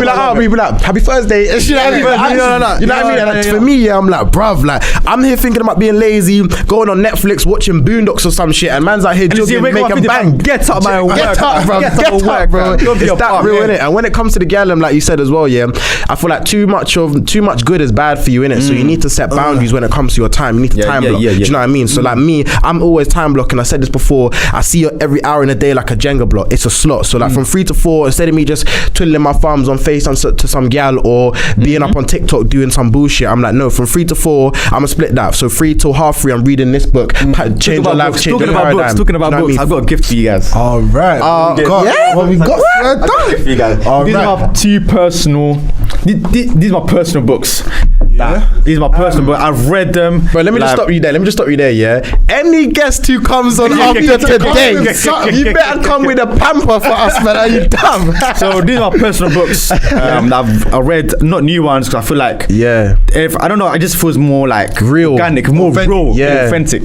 be like, happy Thursday. You know what I mean? And for me, I'm like, bruv, like, I'm here thinking about being lazy, going on Netflix, watching Boondocks or some shit, and man's out here jogging, making bang. Get up, man. Get up, bro. It's that real, innit? And when it comes to the gal, like you said as well, yeah, I feel like too much good is bad for you, innit? So you need to set boundaries when it comes to your time. You need to time block. Do you know what I mean? So like me, I'm always time blocking. I said this before. I see you every hour in a day like a Jenga block. It's a slot. So like from 3 to 4, instead of me just twiddling my thumbs on FaceTime to some gal or being up on TikTok doing some bullshit, I'm like, no, from 3 to 4, I'ma split that. So 3 till half 3, I'm reading this book. Change your life, change your paradigm. Talking about books, I've got a gift for you guys. All right. What we got for you guys. These are two personal. These are my personal books. These are my personal books. I've read them. But let me just stop you there. Yeah. Any guest who comes on after today, you better come with a pamper for us, man. Are you dumb? So these are my personal books. I've read, not new ones, because I feel like if I don't know, it just feels more like real, organic, more raw, authentic.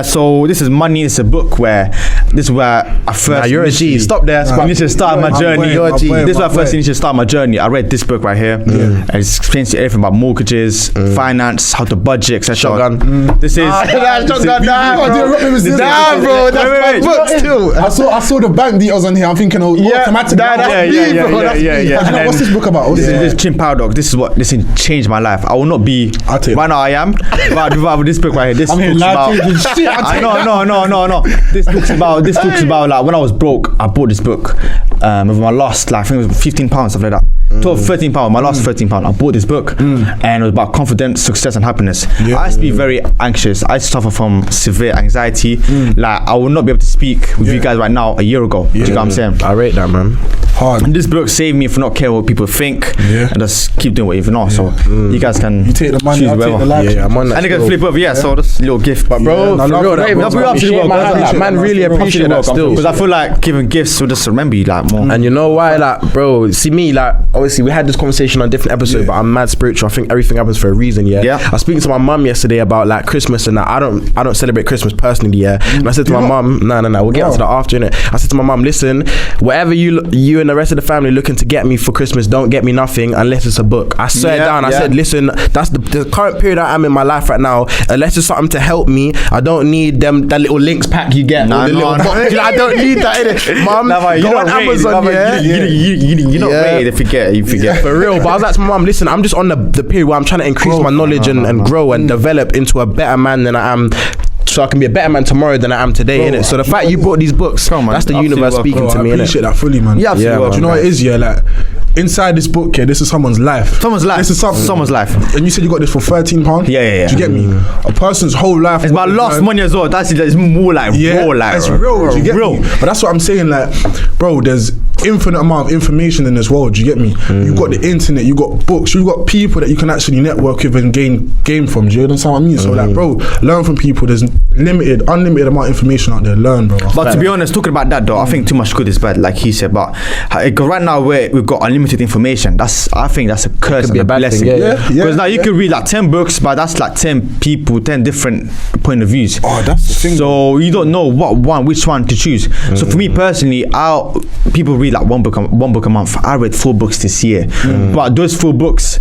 So this is Money. It's a book where this is where I first. You're a G. Stop there. I need to start my journey. This is where I first need to start my journey. I read this book right here, and it explains to you everything about mortgages, finance, how to budget, etc. Shotgun. This is shotgun. Nah, bro. That's my book too. I saw the bank details on here. I'm thinking, automatic. Yeah. What's this book about? This is Chin Paradox. This is what changed my life. I will not be right now. I am, but with this book right here. This book's about. No. This book's about like when I was broke, I bought this book with my last, like, I think it was £15, something like that. 13 pounds, my last 13 pounds. I bought this book and it was about confidence, success and happiness. I used to be very anxious. I used to suffer from severe anxiety. Like, I would not be able to speak with you guys right now a year ago. Do you know what I'm saying? I rate that, man. Hard. And this book saved me from not caring what people think and just keep doing what you know. So you guys can take the money, I'll take the life. I'm on that. And you can flip over, so that's a little gift. But bro, man, really appreciate that still. Because I feel like giving gifts will just remember you like more. And you know why, like, bro, see me, like, obviously we had this conversation on different episodes, but I'm mad spiritual. I think everything happens for a reason. I was speaking to my mum yesterday about like Christmas and that. I don't celebrate Christmas personally. And I said to my mum, no, we'll get onto that after, innit? I said to my mum, listen, whatever you and the rest of the family looking to get me for Christmas, don't get me nothing unless it's a book. I sat down. I said, listen, that's the current period I am in my life right now. Unless it's something to help me, I don't need that little links pack you get. I don't need that, innit? Mum, go on Amazon. You're not ready to forget. For real. But I was like to my mum, listen, I'm just on the period where I'm trying to increase my knowledge and grow and develop into a better man than I am, so I can be a better man tomorrow than I am today, innit? So the fact you brought these books, that's the universe speaking to me, innit? I appreciate that fully, man. Yeah, do you know what it is? Like, inside this book, this is someone's life. This is someone's life. And you said you got this for £13? Yeah. Do you get me? A person's whole life. It's my lost money as well. It's more like raw, like. It's real. Do you get me? But that's what I'm saying, like, bro, there's infinite amount of information in this world. Do you get me? You got the internet, you got books, you got people that you can actually network with and gain from. Do you understand what I mean? So like, bro, learn from people. There's unlimited amount of information out there. Learn, bro. But to be honest, talking about that though, I think too much good is bad, like he said. But right now we've got unlimited information. I think that's a curse and a blessing. Because now you could read like 10 books, but that's like 10 people, 10 different point of views. That's the thing. So you don't know which one to choose. So for me personally, people read like one book a month. I read 4 books this year, but those 4 books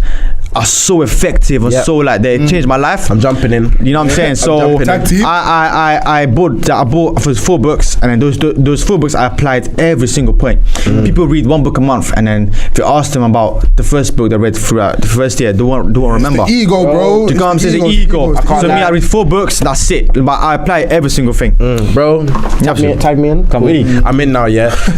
are so effective and so like they changed my life. I'm jumping in. You know what I'm saying? So I bought for 4 books, and then those 4 books I applied every single point. People read 1 book a month, and then if you ask them about the first book they read throughout the first year, they won't remember. The ego, bro. Do you know what I'm saying? The ego. So me, I read 4 books. That's it. But I apply every single thing. Bro, tag me in. Come on. I'm in now,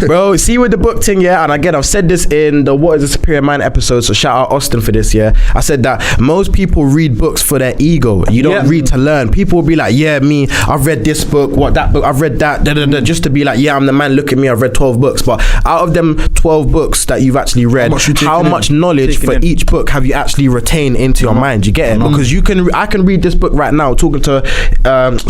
bro. See with the book thing, and again, I've said this in the What is a Superior Man episode. So shout out Austin for this, I said that most people read books for their ego. You don't read to learn. People will be like, me, I've read this book, that book, I've read that, just to be like, I'm the man, look at me, I've read 12 books. But out of them 12 books that you've actually read, how much knowledge for each book have you actually retained into your mind? You get it? Because I can read this book right now, talking to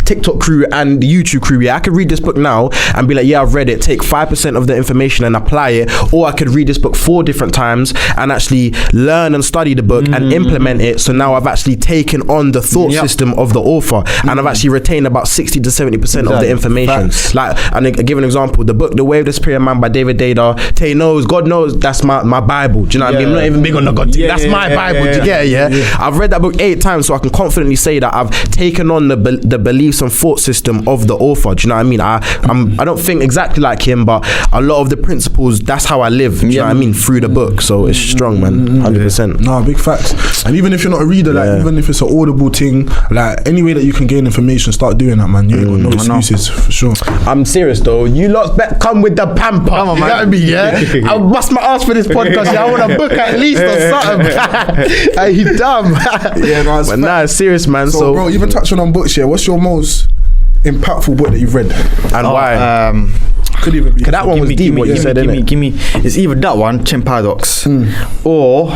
TikTok crew and the YouTube crew. I could read this book now and be like, I've read it, take 5% of the information and apply it. Or I could read this book 4 different times and actually learn and study the book book and implement it. So now I've actually taken on the thought system of the author, and I've actually retained about 60 to 70% of the information. Like, and I give an example, the book The Way of the Superior Man by David Dada. Tay knows, God knows, that's my Bible. Do you know what I mean? I'm not even big on the God thing. That's my Bible. Do you get it? I've read that book 8 times, so I can confidently say that I've taken on the beliefs and thought system of the author. Do you know what I mean? I don't think exactly like him, but a lot of the principles, that's how I live. Do you know what I mean? Through the book. So it's strong, man. 100%. No, big facts. And even if you're not a reader, like even if it's an audible thing, like any way that you can gain information, start doing that, man. You ain't got no excuses, for sure. I'm serious though. You lot come with the pamper. Come on, man. You know what I mean? Yeah. I bust my ass for this podcast. I want a book at least or something. Are you dumb? But nah, it's serious, man. So bro, even touching on books, what's your most impactful book that you've read and why? Could even be. Cause that one was deep. What you said, innit? Give me. It's either that one, Chem Paradox, or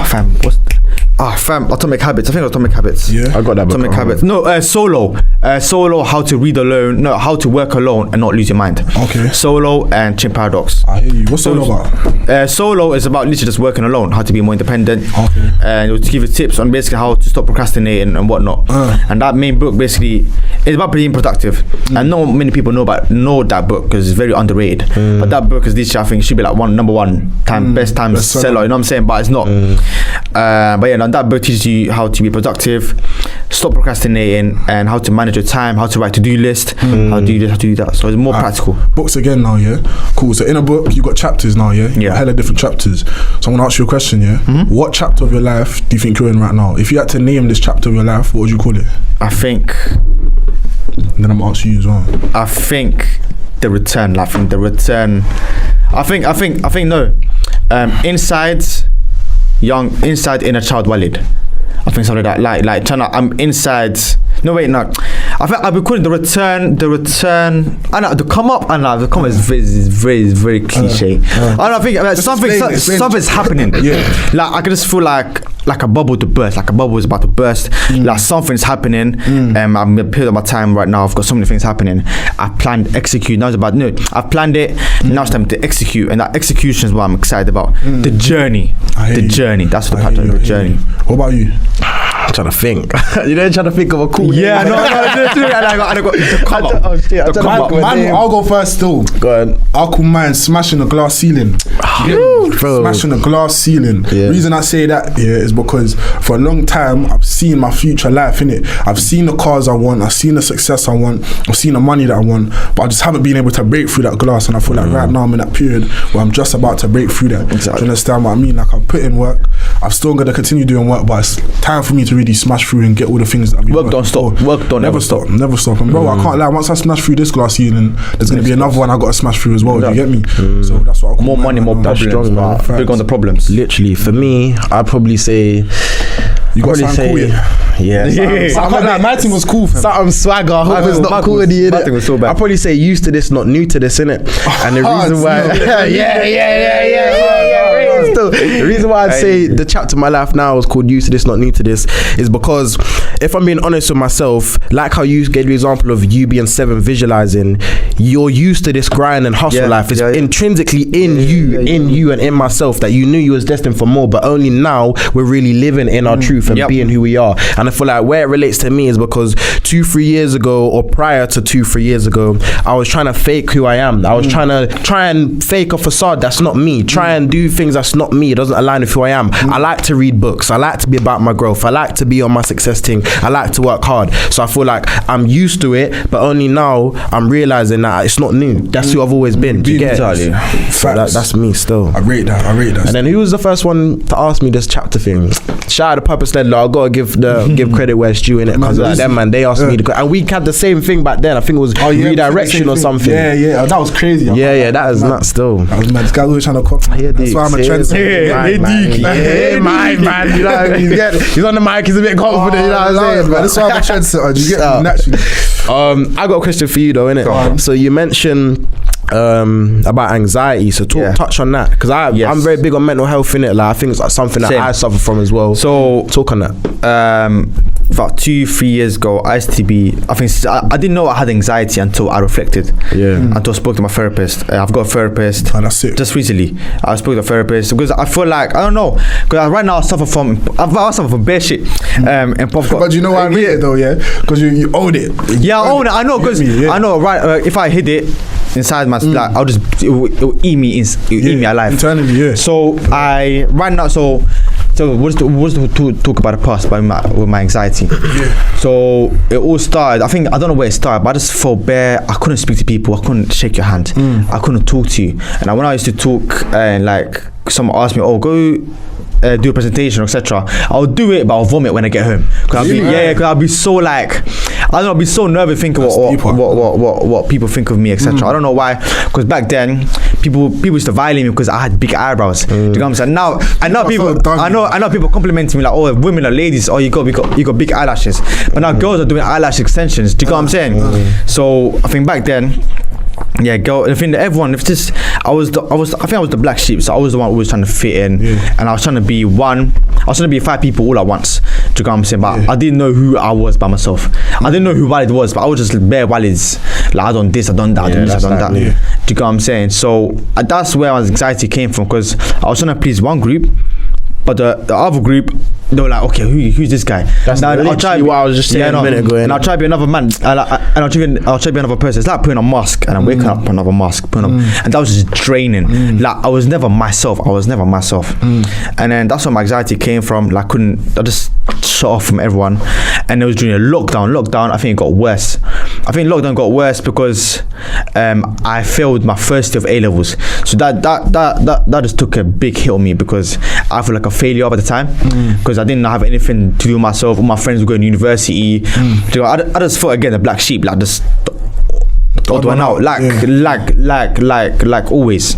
Atomic Habits. I think Atomic Habits. Yeah, I got that book. Atomic Habits. No, Solo. Solo. How to read alone. No, how to work alone and not lose your mind. Okay. Solo and Chem Paradox. I hear you. What's Solo about? Solo is about literally just working alone. How to be more independent. Okay. And it'll give you tips on basically how to stop procrastinating and whatnot. And that main book basically is about being productive. And not many people know that book because it's very underrated. But that book is literally, I think, it should be like number one best time seller. You know what I'm saying? But it's not. But yeah, and that book teaches you how to be productive, stop procrastinating, and how to manage your time, how to write to-do list, how to do this, how to do that. So it's more practical. Books again now, yeah? Cool. So in a book, you've got chapters now, yeah? You've got hella different chapters. So I'm going to ask you a question, yeah? What chapter of your life do you think you're in right now? If you had to name this chapter of your life, what would you call it? I think... And then I'm going to ask you as well. I think the return. I think the return... I think no. Inside inner child Walid. I think something like that. Like trying to, I'm inside. No wait, no. I think I've been calling the return. I know the come up. I know the come is very cliche. I think something's happening. Yeah. Like I can just feel like a bubble to burst. Like a bubble is about to burst. Like something's happening. I'm in a period of my time right now. I've got so many things happening. I planned, execute. Now it's about I've planned it. Now it's time to execute, and that execution is what I'm excited about. The journey. Journey. That's the part of the journey. What about you? I'm trying to think. You know, trying to think of a cool name. I got the come up. Oh shit! I'll go first still. Go ahead. I'll call mine Smashing the Glass Ceiling. Smashing the Glass Ceiling. The reason I say that is because for a long time I've seen my future life in it. I've seen the cars I want. I've seen the success I want. I've seen the money that I want. But I just haven't been able to break through that glass. And I feel like right now I'm in that period where I'm just about to break through that. Exactly. Do you understand what I mean? Like I've put in work. I'm still gonna continue doing work, but it's time for me to really smash through and get all the things that I've been work don't stop. Work don't never stop. Never stop. And bro, I can't lie. Once I smash through this glass ceiling, there's gonna be another one I gotta smash through as well. Do you get me? So that's what I call more money, more problems. Strong, man. Big on the problems. Literally, for me, I'd probably say. You got something cool, yeah. My team was cool, fam. Something swagger. I hope it's not cool in the My thing was so bad. I'd probably say used to this, not new to this, innit? And the reason why the reason why I'd say the chapter of my life now is called used to this, not new to this, is because if I'm being honest with myself, like how you gave the example of you being 7 visualizing, you're used to this grind and hustle life. It's intrinsically in you and in myself that you knew you was destined for more, but only now we're really living in our truth and being who we are. And I feel like where it relates to me is because 2-3 years ago, or prior to 2-3 years ago, I was trying to fake who I am. I was trying to fake a facade that's not me, try and do things that's not me. It doesn't align with who I am. I like to read books. I like to be about my growth. I like to be on my success thing. I like to work hard. So I feel like I'm used to it, but only now I'm realizing that it's not new. That's who I've always been. Do you get it? So that's me still. I rate that. And then who was the first one to ask me this chapter thing? Shout out to Purpose Led Law. I gotta give credit where it's due in it, because them man, they asked me and we had the same thing back then. I think it was redirection or something. Yeah, that was crazy. That is nuts still. That was mad. This guy was trying to copy. That's why I'm a trendsetter. Man. You know what I mean? He's on the mic. He's a bit confident. You know what I'm saying? That's why I'm a trendsetter. You get me naturally. I got a question for you though, innit? So you mentioned about anxiety. So touch on that, because I'm very big on mental health, innit? Like, I think it's like something that I suffer from as well. So talk on that. About 2-3 years ago, I used to be, I didn't know I had anxiety until I reflected. Until I spoke to my therapist. I've got a therapist. That's it. Just recently, I spoke to a therapist because I feel like, I don't know, because right now I suffer from bare shit. But you know why I hate it though, yeah? Because you own it. Yeah, I own it. I know, because I know, right? If I hit it inside my, like, I'll just, it'll eat me alive. Internally, yeah. So what's to talk about the past with my anxiety? So it all started, I don't know where it started, but I just felt bare. I couldn't speak to people. I couldn't shake your hand. I couldn't talk to you. And when I used to talk, and like someone asked me, "Oh, go do a presentation, etc." I'll do it, but I'll vomit when I get home. Because I'll be so like, I don't know, I'll be so nervous thinking what people think of me, etc. I don't know why. Because back then, people used to violate me because I had big eyebrows. Do you know what I'm saying? Now I know people complimenting me like, "Oh, women or ladies, oh, you got big eyelashes." But now girls are doing eyelash extensions. Do you know what I'm saying? So I think back then, girl. I think that everyone. I think I was the black sheep. So I was the one always trying to fit in, and I was trying to be one. I was trying to be 5 people all at once. Do you know what I'm saying? But I didn't know who I was by myself. I didn't know who Walid was, but I was just bare Walids. Like, I done this, I done that, I done this, I done that. Do you know what I'm saying? So that's where my anxiety came from, because I was trying to please one group, but the other group, they were like, okay, who's this guy? That's literally what I was just saying a minute ago. And I'll try to be another man, and I'll try to be another person. It's like putting a mask, and I'm waking up another mask, and that was just draining. Like, I was never myself. And then that's where my anxiety came from. Like, I just shut off from everyone. And it was during a lockdown. I think it got worse. I think lockdown got worse because I failed my first year of A-levels. So that just took a big hit on me, because I felt like a failure at the time, because I didn't have anything to do with myself. All my friends were going to university. I just felt, again, the black sheep, like just odd one out, like always.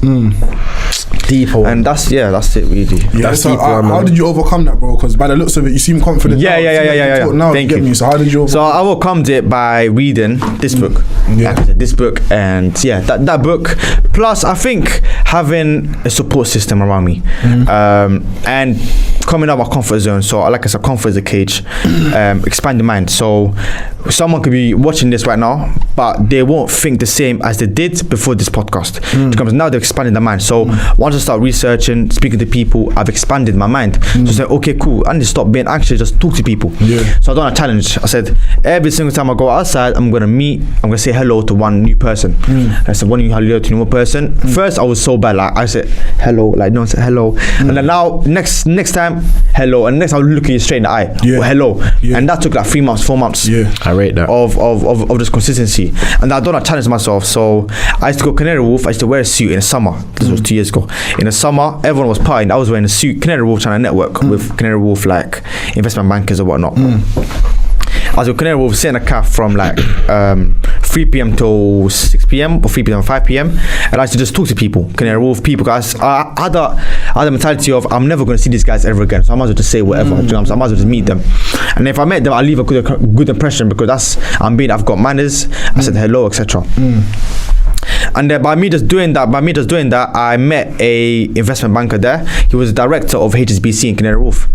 Deep one. And that's it really. So how did you overcome that, bro? Because by the looks of it, you seem confident. Now, Thank you. So how did you overcome? So I overcome it by reading this book. This book, and that book, plus I think having a support system around me, and coming out of my comfort zone. So like I said, comfort is a cage. Expand the mind. So someone could be watching this right now, but they won't think the same as they did before this podcast. Because now they're expanding their mind. So once I start researching, speaking to people, I've expanded my mind. So say, okay, cool, I need to stop being anxious, just talk to people. So I done a challenge. I said, every single time I go outside, I'm gonna say hello to one new person. I said, one hello to a new person. First I was so bad, like I said hello, like no one said hello. And then now next time, hello, and next I'll look at you straight in the eye. Hello. And that took like 3 months, 4 months. I rate that. Of this consistency. And I don't challenge myself. So I used to go Canary Wharf. I used to wear a suit in the summer. This was 2 years ago. In the summer, everyone was partying. I was wearing a suit, Canary Wharf, trying to network with Canary Wharf, like investment bankers or whatnot. I was with Canary Wharf, sitting in a cafe from like 3 p.m. till 6 p.m. or 3 p.m. 5 p.m. and I used to just talk to people, Canary Wharf people, guys. I had the mentality of, I'm never going to see these guys ever again, so I might as well just say whatever. So I might as well just meet them, and if I met them, I'll leave a good impression, because I've got manners. I said hello, etc. And by me just doing that, I met a investment banker there. He was the director of HSBC in Canary Wharf.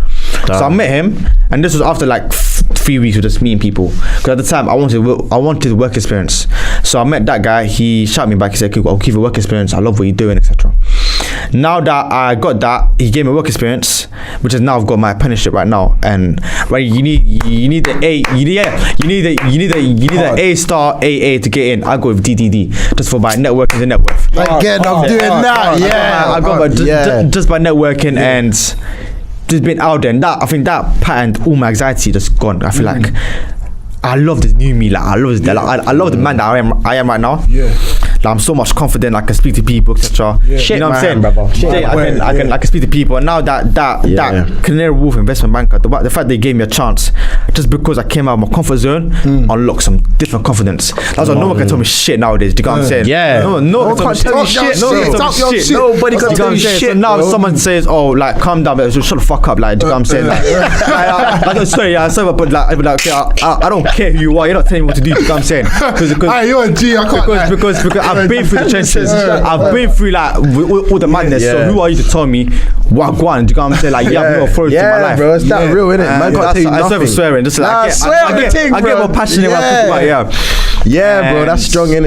So I met him, and this was after like 3 weeks of just meeting people. Because at the time I wanted work experience. So I met that guy. He shouted me back. He said, "I'll give you work experience. I love what you're doing, etc." Now that I got that, he gave me work experience, which is now I've got my apprenticeship right now. And right, you need the A star AA to get in. I go with DDD just for my networking and net worth. Again, I'm doing that. I got just by networking and just being out there. And that, I think that patterned all my anxiety just gone. I feel like I love this new me. Like I love this. I love the man that I am right now. Like, I'm so much confident. I can speak to people, etc. You know what I'm saying? I can speak to people. And now that Canary Wharf investment banker, the fact they gave me a chance, just because I came out of my comfort zone, unlocked some different confidence. That's why no one can tell me shit nowadays. Do you know what I'm saying? No one can tell me shit. Nobody can tell me shit. So now someone says, "Oh, like calm down, but shut the fuck up." Like, do you know what I'm saying? Sorry, but like, I don't care who you are. You're not telling me what to do. Do you know what I'm saying? You're a G. I can't. Because I've been through the trenches. I've been through like all the madness. So who are you to tell me what go on? Do you know what I'm saying? Like you have no authority in my life. Bro, it's that real, innit? Man, can't tell you nothing. I'm swearing. Just like I get more passionate when I talk about Yeah, bro, that's strong, innit?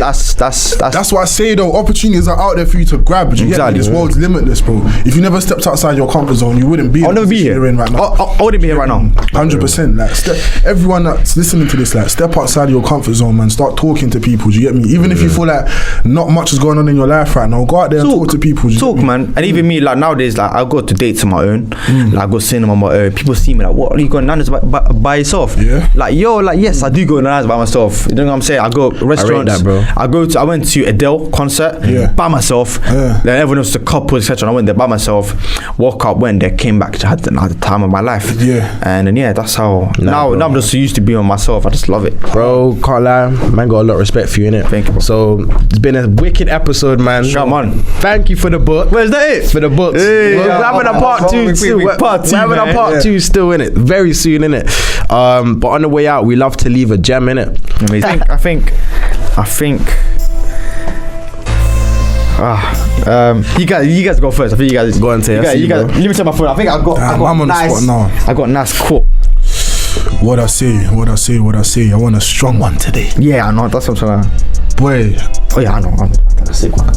That's why I say though, opportunities are out there for you to grab. Do you get me? This world's limitless, bro. If you never stepped outside your comfort zone, you wouldn't be. I'll never be here right now. I wouldn't be here right now. 100%. Like, everyone that's listening to this, like, step outside your comfort zone, man. Start talking to people. Do you get me? Even if you feel like not much is going on in your life right now, go out there and talk to people. Talk, man. And even me, like nowadays, like I go to dates on my own. Like I go cinema on my own. People see me like, what are you going nanas by yourself? Yeah. Like yes, I do go nanas by myself. You know what I'm saying? I go restaurants. I went to Adele concert by myself. Then everyone else, the couples, etc. I went there by myself. Woke up, went there, came back. Had the time of my life. And then that's how. Now I'm just used to being on myself. I just love it, bro. Can't lie, man. Got a lot of respect for you, innit? Thank you, bro. So it's been a wicked episode, man. Come on. Thank you for the book. Where's that it? For the books. We're having a part 2 too. We're having a part 2 still in it. Very soon, innit? But on the way out, we love to leave a gem, innit? Amazing. I think. You guys go first. I think you guys go and say. You guys. Let me check my phone. I think I got nice quote. What I say. I want a strong one today. Yeah, I know. That's what I'm trying to. Boy. Oh yeah, I know. That's a sick one.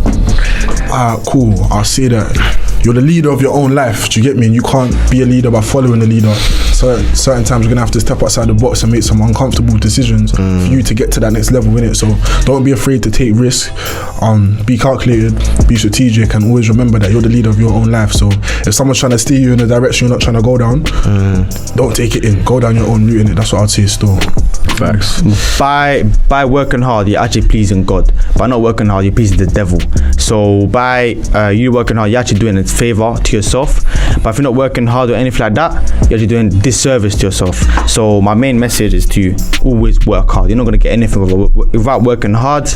Cool. I'll say that. You're the leader of your own life. Do you get me? And you can't be a leader by following the leader. So certain times you're gonna have to step outside the box and make some uncomfortable decisions for you to get to that next level, innit? So don't be afraid to take risks. Be calculated, be strategic, and always remember that you're the leader of your own life. So if someone's trying to steer you in a direction you're not trying to go down, don't take it in. Go down your own route, innit? That's what I'd say still. Facts. By working hard, you're actually pleasing God. By not working hard, you're pleasing the devil. So by you working hard, you're actually doing a favor to yourself. But if you're not working hard or anything like that, you're actually doing disservice to yourself. So my main message is to always work hard. You're not going to get anything without working hard,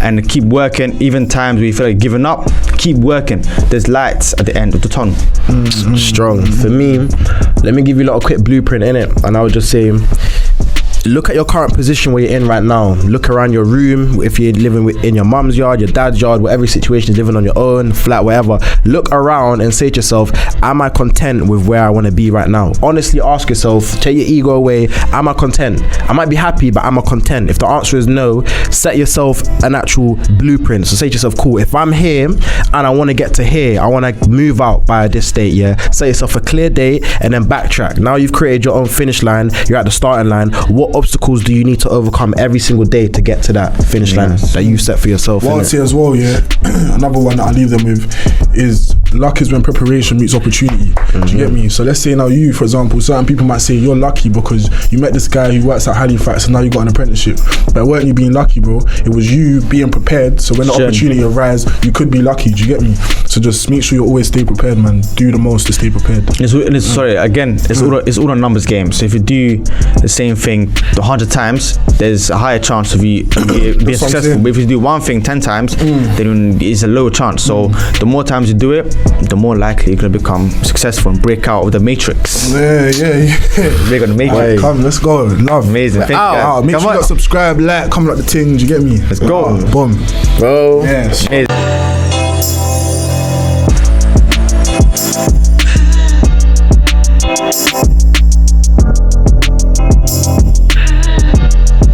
and keep working. Even times where you feel like giving up, keep working. There's lights at the end of the tunnel. Strong. For me, let me give you a little quick blueprint in it, and I would just say, look at your current position where you're in right now. Look around your room. If you're living in your mum's yard, your dad's yard, whatever situation is, living on your own, flat, whatever. Look around and say to yourself, am I content with where I want to be right now? Honestly ask yourself, take your ego away. Am I content? I might be happy, but am I content? If the answer is no, set yourself an actual blueprint. So say to yourself, cool, if I'm here and I want to get to here, I want to move out by this date, set yourself a clear date and then backtrack. Now you've created your own finish line. You're at the starting line. What obstacles do you need to overcome every single day to get to that finish line that you set for yourself? What I'd say as well, another one that I leave them with is luck is when preparation meets opportunity. Do you get me? So let's say now you, for example, certain people might say you're lucky because you met this guy who works at Halifax and now you got an apprenticeship. But weren't you being lucky, bro? It was you being prepared, so when the opportunity arises, you could be lucky. Do you get me? So just make sure you always stay prepared, man. Do the most to stay prepared. Sorry, again, it's all a numbers game. So if you do the same thing 100 times, there's a higher chance of you being successful. But if you do one thing 10 times, then it's a lower chance. So the more times you do it, the more likely you're going to become successful and break out of the matrix. Break out the matrix. Come, let's go. Love. Amazing. Make sure you subscribe, like, comment like the thing. Do you get me? Let's go. Boom. Bro. Yes. Amazing.